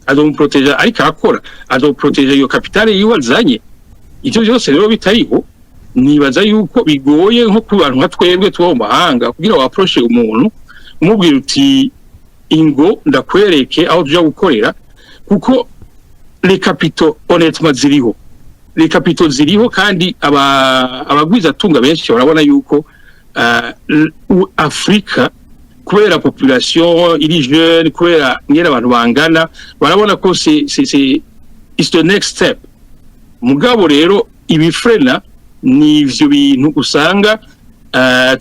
azomuproteja ariko akora azoproteja iyo kapitale yiwe azanye. Icyo byose rero bitariho nibaza yuko bigoye nko ku bantu nka twebwe tuba mu mahanga kugira ngo approche umuntu umubwira uti ingo ndakwereke aho tuja gukorera, kuko les capitaux honnêtement ziriho, les capitaux ziriho kandi abagwiza tunga benshi barabona yuko Afrika kubera population iri jeune kubera nyera abantu bangana barabona ko c'est the next step. Mugabo rero ibifrena ni ivyo bintu usanga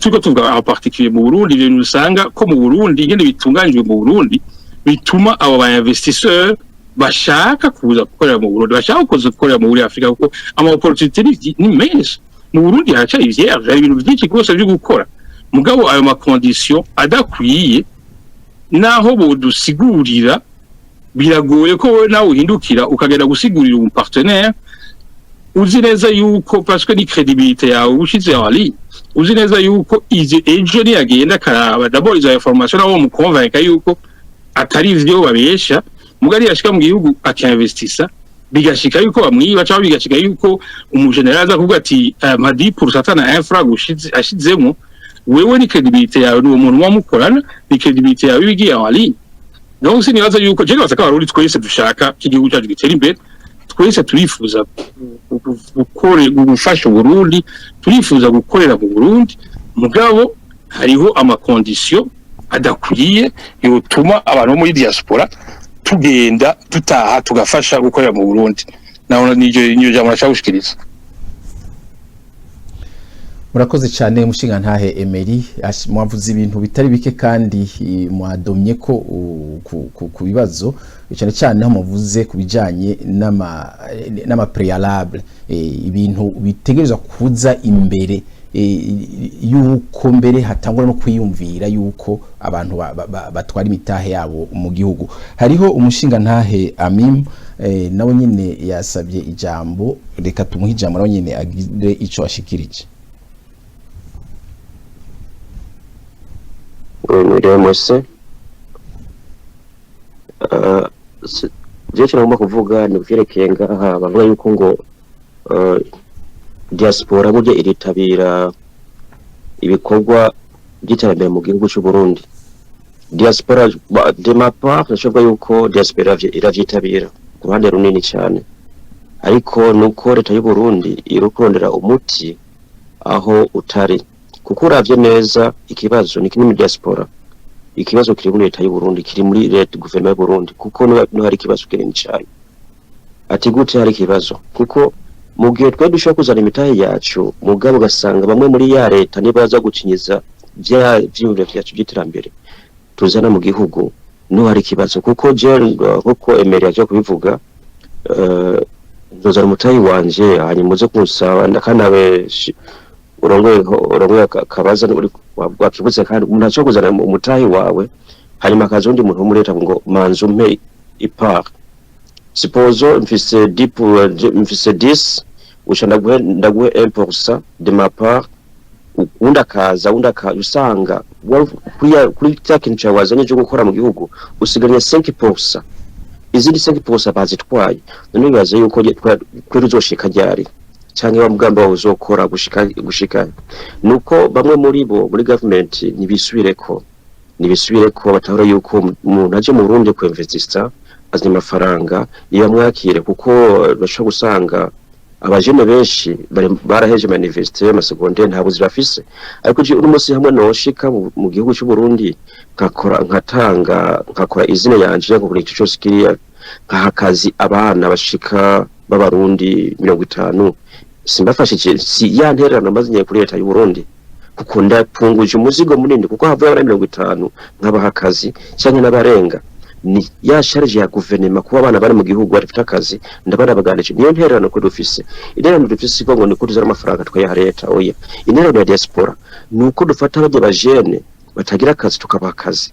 tuko tuvuga en particulier mu Burundi, ibintu usanga ko mu Burundi ngene bitunganijwe mu Burundi bituma abo ba investisseurs bashaka kuza gukorera mu Burundi, bashaka kuza gukorera muri Afrika kuko ama opportunité ni menshi mu Burundi. Haracari vierge, hari ibintu byinshi rwose byo gukora. Mugabo ayo ma condition adakwiye naho bodusigurira biragoye ko wowe nawe uhindukira ukagenda gusigurira umu partenaire uzi neza yuko parce que ni credibilité yawe ushize ali uzi neza yuko izi ejo ni agenda karaba d'abord izo information aho mu convaincre yuko atari ivyo babesha mugari yashika mu gihugu akinvestisa bigashika yuko bamwiba cyangwa bigashika yuko umugeneral aza kuvuga ati madi pour satana infra gushize ashizemo wewe ni credibilité yawe n'uwo muntu wamukorana ni credibilité yawe bigiye ali. Donc sinibaza yuko je baza ko Abarundi twese dushaka igihugu cyacu gitera imbere, twese turifuza gufasha Burundi, turifuza gukorera mu Burundi, mugabo hariho amakondisiyo adakwiye yotuma abantu muri diaspora tugenda tutaha tugafasha gukorera mu Burundi. Naho niyo jambo nashaka. Murakoze cyane mushinga ntahe Emery, mwavuze ibintu bitari bike kandi mwadomye ko ku bibazo cyane cyane aho muvuze kubijanye n'ama préalable, ibintu bitegerezwa kuza imbere yuko mbere hatangwa no kwiyumvira yuko abantu batwara imitahe yabo mu gihugu. Hariho umushinga ntahe Amim nawe nyine yasabye ijambo, reka tumuhe ijambo nawe nyine agire ico ashikirije. Mose je cyangwa kuvuga ni byerekeye ngaha bavuga yuko ngo diaspora burya iritabira ibikorwa by'iterambere mu gihugu cy'u Burundi. Diaspora de ma part nashobora yuko diaspora iravyitabira ku ruhande runini cyane, ariko nuko leta y'u Burundi irukurondera umuti aho utari, kuko uravye neza ikibazo ni kimwe mu diaspora. Ikibazo kiri muri leta y'u Burundi, kiri muri leta guverinoma y'u Burundi, kuko no hari ikibazo kinini cyane. Ati gute hari ikibazo? Kuko mu gihe twe dushobora kuzana imitahe yacu mugabo gasanga bamwe muri ya leta nibaza gucinyiza vy'ibintu vyacu by'iterambere tuzana mu gihugu, no hari ikibazo. Kuko je kuko Emery aje kubivuga nzozana umutahe wanje hanyuma uze kunsaba ndakanabe urongoye kabaza wakibutse kandi umuntu aco kuzana umutahe wawe hanyuma akaza undi muntu muri leta ngo manzu mpe ipart. Suppose mfise 10 ndaguhe 1% de ma part, undakaza usanga kuri cya kintu cyawazanye cyo gukora mu gihugu usiganya 5%, izindi 5% bazitwaye. None bibaze yuko kuri uzoshika ryari cyangwa bamugamba uzokora gushika nuko bamwe muri bo muri government nibisubireko batahora yuko umuntu aje mu Burundi ku investor azima amafaranga iyo mwakire, kuko basho gusanga abajene benshi baraheje mu university y'amasegondaire nta buzi bafise. Ariko je urumunsi hamwe noshika mu gihugu cy'u Burundi nkakora izina yanje ngo buri cyose kiriya nkahakazi abana bashika b'Abarundi 50, simbafashije si yantererano mazinye kuri leta y'u Burundi, kuko ndapunguje umuzigo munini, kuko havuye abana 50 nk'abahakazi cyangwa n'abarenga ni ya charge ya guverinoma kuba abana bari mu gihugu bafite akazi ndabana baganije. Niyo ntererano ko dufise intererano dufise ngo ni kuri amafaranga twaye leta. Oya, intererano ya diaspora nuko dufata abajye bajene batagira akazi tukabaha akazi.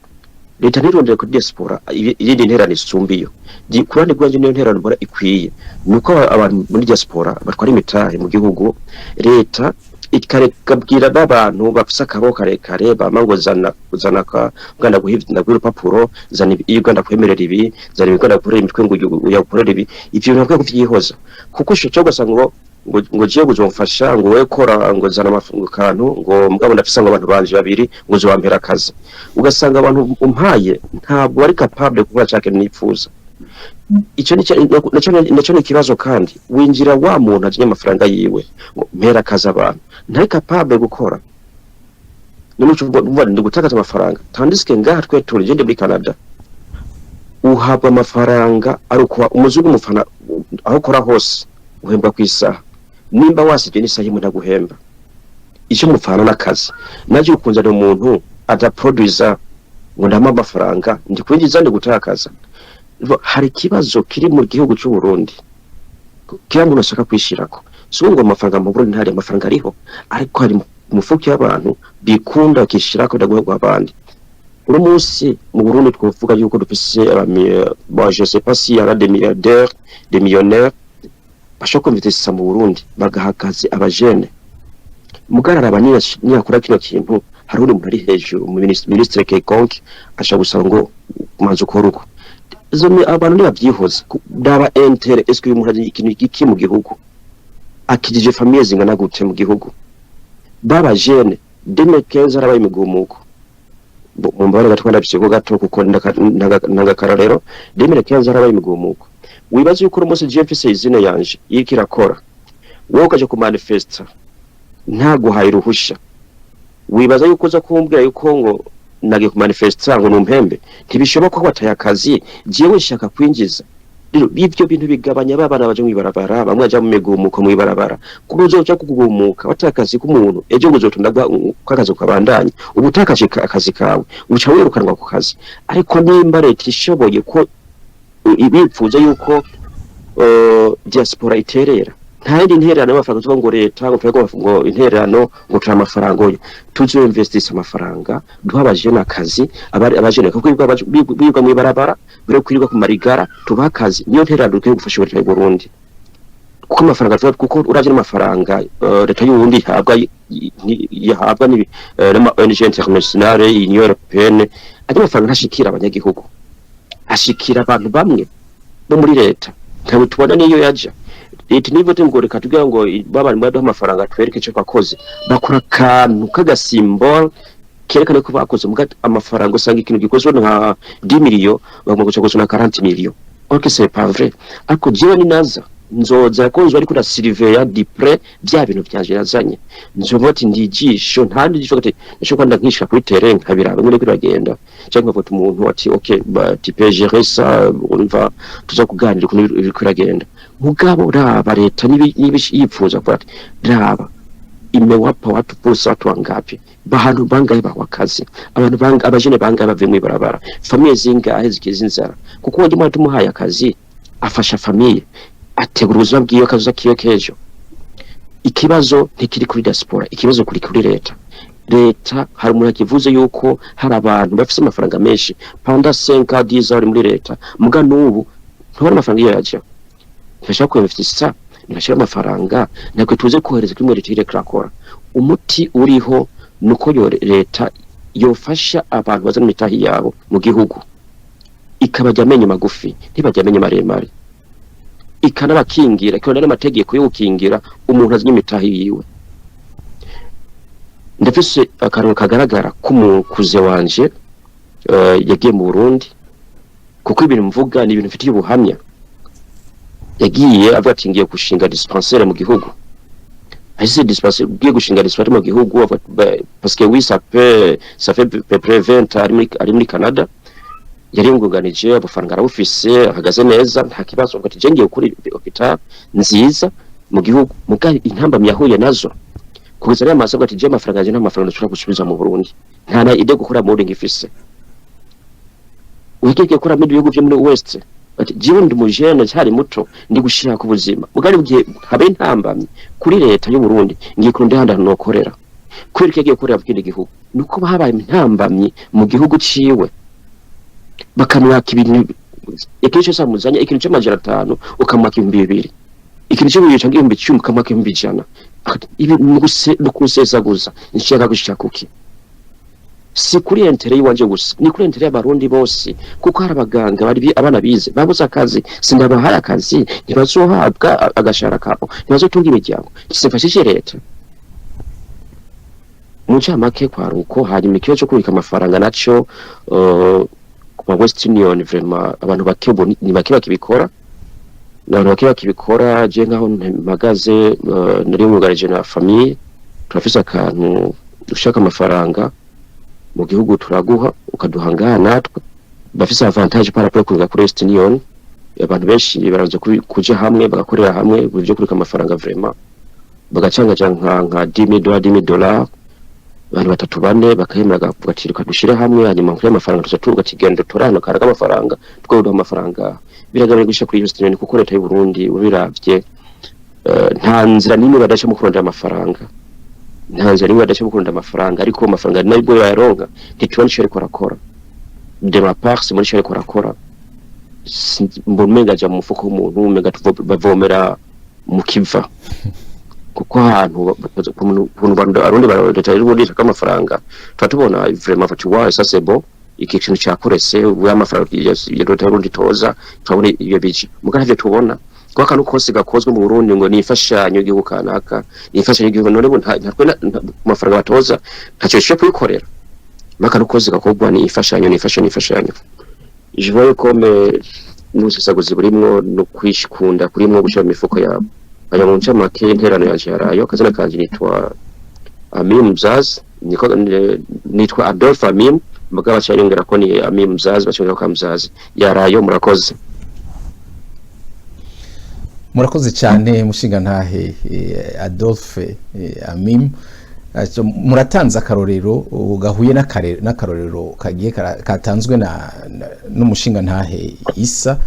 Leta ntirondere kuri diaspora irindi intererano isumbiyo kurandi gwanje. Niyo ntererano bora ikwiye nuko abantu muri diaspora batwara imitahe mu gihugu, leta ikarekabwira n'abantu bafise akabo karekare bamango zana ka Uganda guhivya urupapuro, zana Uganda kwemerera ibi, zana Uganda kurera imitwe ngo yakorera ibi. Ivyo ntabwo kuvyihoza, kuko cyo gasanga ngo je guzomfasha ngo we kora ngo zana amafungo kantu ngo mugabo ndafisa ngo abantu banje babiri ngo zo bampera akazi, ugasanga abantu umpaye ntabwo ari capable kuba cyake nipfuza. Ico naco ni kibazo, kandi winjira wa muntu aje amafaranga yiwe ngo mpera akazi abantu ntari capable gukora. Nimuco ndi gutakaza amafaranga tandisike ngaha twe turigende muri Canada uhabwa amafaranga aruko umuzungu mufana aho kora hose uhembwa ku isaha, nimba wasije ni sahi munda guhemba icyo mufana nakazi. Naje ukunzana umuntu ada producer ngo ndama amafaranga ndi kwinjiza ndi gutakaza. Hari kibazo kiri mu gihugu cy'u Burundi kira muntu ashaka kwishirako, so ngo amafaranga mu Burundi ntari amafaranga ariho, ariko hari umufuki y'abantu bikunda kishirako ndagwegwa abandi. Uno munsi mu Burundi twovuga yuko dufise je sais pas si ara des milliardaires des millionnaires bashaka kwinvestisa mu Burundi bagahakaze abajene mugarara abanira nyakora kino kintu. Hari uri muri hejuru mu ministre Kekonke ashaka gusanga ngo manzo koruko zome abantu nibavyihoza daba entere eske uyu muhaje ikintu giki mu gihugu akijije famille zingana gute mu gihugu. Baba jene 2015 arabaye imigumuko mu mbare gatwanda bishego gato kuko ndagakara rero 2015 arabaye imigumuko. Wibaza yuko umunsi GFC izina yanje yikirakora wowe ukaje ku manifesta ntago hayiruhusha. Wibaza yuko uza kumbwira yuko ngo nage ku manifesta ngo numpembe, ntibishoboka ko wataya akazi jewe shaka kwinjiza. Rero bivyo bintu bigabanya babana baje mwibarabara, bamwe aja mu megumuko mwibarabara, kubuzo cyo kugumuka wataya akazi k'umuntu ejo guzotundagwa kwakazi ukabandanye ubutakaje akazi kawe uca wirukanwa ku kazi. Ariko nimba leta ishoboye ko ibipfuza yuko diaspora iterera nta yindi ntererano y'amafaranga tuvuga ngo leta ngo twego ngo intererano ngo turi amafaranga yo tuzo investise amafaranga duha abajene akazi abajene kuko biga mu ibarabara biro kwirirwa ku marigara tubaha akazi niyo ntererano yo gufasha leta y'u Burundi kuko amafaranga tuba kuko uravye n'amafaranga leta y'u Burundi yahabwa ni n'ama ONG internationale Union Européenne ati amafaranga ntashikira abanyagihugu ashikira abantu bamwe bo muri leta ntabwo tubona niyo yaja leta niba ngo reka tugira ngo babari mu amafaranga twereke cyo bakoze bakora kantu kagasimbo kerekane ko bakoze muga amafaranga usanga ikintu gikozwe nka 10 millions bagomba guca na 40 millions ok c'est pas vrai ariko jiwe ni naza nzoza konzo ariko na surveiller de près bya bintu byanje yazanye nzovuga ati ndijisho ntandi gisho gate nisho kwanda nkishika kuri terrain nkabiraba ngene kiragenda cyangwa mvuga umuntu ati ok ba tu peux gérer ça on va tuza kuganira ukuntu biragenda mugabo raba leta yipfuza kuvuga ati raba imewapa watu fursa watu wangapi bahantu bangaye bahwakazi abantu abajene bangaye bave mu ibarabara famille zingahe zikizinzara kuko wandi mwana tumuhaye akazi afasha famille ategura ubuzima bw'iyo kazuza kiyo kejo ikibazo ntikiri kuri diaspora ikibazo kuri leta hari umuntu akivuze yuko hari abantu bafite amafaranga menshi panda 5 ari muri leta muga nubu ntubona amafaranga iyo yaje ntashaka kwinvestisa ntashaka amafaranga nako tuze kohereza kuri leta irekrakora umuti uriho nuko yo leta yofasha abantu bazana imitahi yabo mu gihugu ikabajya amenye magufi ntibajya amenye maremare ikanabakingira kandi n'amategeko yo gukingira umuntu azanye imitahi yiwe ndafise akararo kagaragara kumukuze wanje yagiye mu Burundi kuko ibintu mvuga ni ibintu mfitiye ubuhamya yagiye avuga ati ngiye gushinga dispensaire mu gihugu ahise dispensaire ugiye gushinga dispensaire mu gihugu parce que oui ça fait près 20 ari muri Canada yari ngunganije abafaranga arabufise ahagaze neza nta kibazo ngo ati ngiye kuri hospital nziza mu gihugu mugari intamba yahuye nazo kugeza rero amaso ati je amafaranga je n'amafaranga nshobora gusubiza mu Burundi nta na ide gukora muri ngifise wigeze gukora mu bihugu byo muri West ati jiwe ndi mujene cyari muto ndi gushira ku buzima mugari bugiye habe intambamye kuri leta y'u Burundi ngiye kurundi handa nokorera kwirike giye kurira bw'indi gihugu nuko bahabaye intambamye mu gihugu ciwe bakamwaka ibintu ikintu cyose amuzanya ikintu cy'amajana 5 ukamwaka 200 ikintu cy'ibintu cyangwa 10 ukamwaka 100 ibi nukusesaguza nshaka gushaka kuki si kuri entere yiwanje gusa ni kuri entere y'abarundi bose kuko hari abaganga bari abana bize babuze akazi sindabahaye akazi ntibazohabwa agashara kabo ntibazotunga imiryango kisifashije leta mu cyamake kwa ruko hanyuma ikiyo cyo kubika amafaranga naco kwa West Union vraiment abantu bakebo ni bakibikora n'abantu bakibikora je ngaho mpagaze nari mugarije na famille turafise akantu dushaka amafaranga mu gihugu turaguha ukaduhangana natwe bafise avantage par rapport kuri West Union abantu benshi baraza kuja hamwe bagakorera hamwe byo kurika amafaranga vraiment bagacanga nka $10,000 abantu batatu bane bakahemera gacirika dushire hamwe hanyuma kuri amafaranga tuzaturuka kigendo torano karaga amafaranga twego amafaranga biragabanye gusha kuri West Union kuko leta y'u Burundi ubiravye nta nzira nimwe badasha mu kurondera amafaranga ariko amafaranga nabwo yaronga ntitubone cyo ariko arakora de la part c'est muri cyo ariko arakora mbomega ja mu mufuko w'umuntu mega bavomera mu kiva kuko ahantu arundi leta y'u Burundi amafaranga twatubona vraiment fatuwa ça c'est bon ikintu cyakorese ubu amafaranga ya leta y'u Burundi toza twabone iyo biji mugavye tubona kwa kanu kose gakozwe mu Burundi ngo nifashanyo igihugu kanaka nifashanyo igihugu none bo nta mafaranga batoza ntacyo cyo kuyikorera makanu kose gakogwa ni ifashanyo je vois comme musesaguzi burimwo no kwishikunda kurimwo gushira mifuko yabo aya mu ncamake interano yaje yarayo kazina kanje nitwa Amim Mzaz nitwa Adolf Amim mugaba cyarengera ko ni Amim Mzaz bacyo kwa Mzaz yarayo murakoze murakoze cyane mushinga ntahe Adolphe Amim muratanze akarorero gahuye n'akarorero kagiye katanzwe n'umushinga ntahe Isa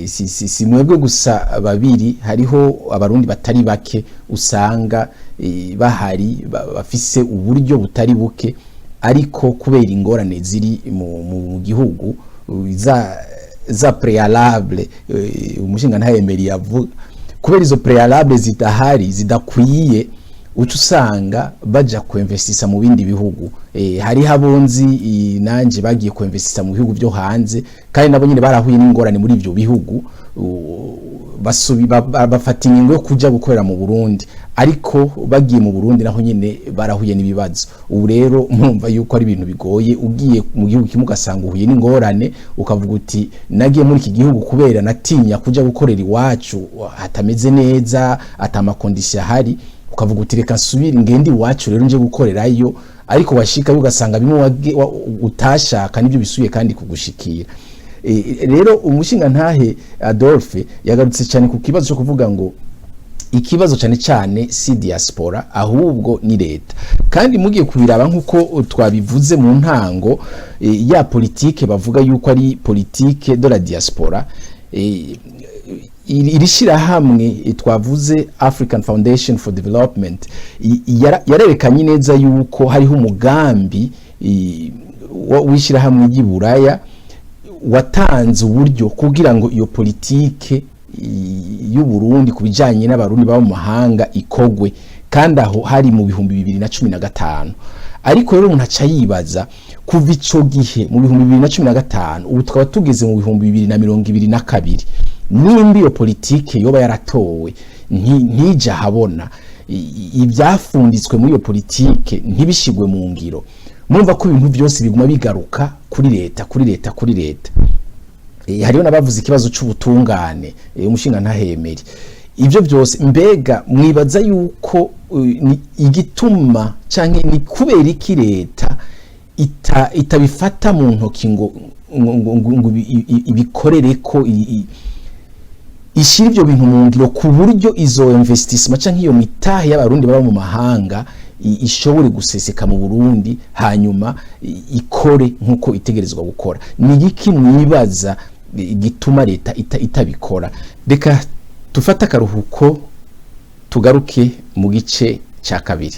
si mwebwe gusa babiri, hariho abarundi batari bake usanga bahari bafise uburyo butari buke, ariko kubera ingorane ziri mu gihugu za préalable umushinga ntayemeri yavuga, kubera izo préalable zidahari zidakwiye, uca usanga baja kuinvestisa mu bindi bihugu. Hari habonzi nanje bagiye kuinvestisa mu bihugu byo hanze, kandi nabo nyine barahuye n'ingorane muri ivyo bihugu, bafata ingingo yo kuja gukorera mu Burundi, ariko bagiye mu Burundi naho nyine barahuye n'ibibazo. Ubu rero mwumva yuko ari ibintu bigoye, ugiye mu gihugu kimwe ugasanga uhuye n'ingorane, ukavuga uti nagiye muri iki gihugu kubera natinya kuja gukorera iwacu hatameze neza, atamakondisiyo ahari, ukavuga uti reka nsubire ngende iwacu rero nje gukorerayo, ariko washika ugasanga bimwe utashaka nibyo bisuye kandi kugushikira. Rero umushinga ntahe Adolphe yagarutse cyane ku kibazo cyo kuvuga ngo ikibazo cyane si diaspora ahubwo ni leta, kandi mugiye kubiraba nkuko twabivuze mu ntango ya politike bavuga yuko ari politike de la diaspora. Irishira hamwe twavuze African Foundation for Development yarerekanye neza yuko hariho umugambi wishira hamwe y'Iburaya watanze uburyo kugira ngo iyo politike y'u Burundi kubijanye n'abarundi baba mu mahanga ikogwe, kandi aho hari mu 2015. Ariko rero umuntu aca yibaza kuva ico gihe mu 2015 ubu tukaba tugeze mu 2022, nimba iyo politike yoba yaratowe ntija habona, ibyafunditswe muri iyo politike ntibishigwe mu ngiro, murumva ko ibintu byose biguma bigaruka kuri leta. Hariho nabavuze ikibazo c'ubutungane, umushinga ntahemeri. Ibyo byose mbega mwibaza yuko igituma canke ni kubera iki leta itabifata mu ntoki ngo ibikorere ko ishira ibyo bintu mu ngiro, ku buryo izo investissement canke iyo mitahe y'abarundi baba mu mahanga ishobore guseseka mu Burundi, hanyuma ikore nkuko itegerezwa gukora. Ni iki mwibaza gituma leta itabikora? Reka tufata akaruhuko tugaruke mu gice cya kabiri.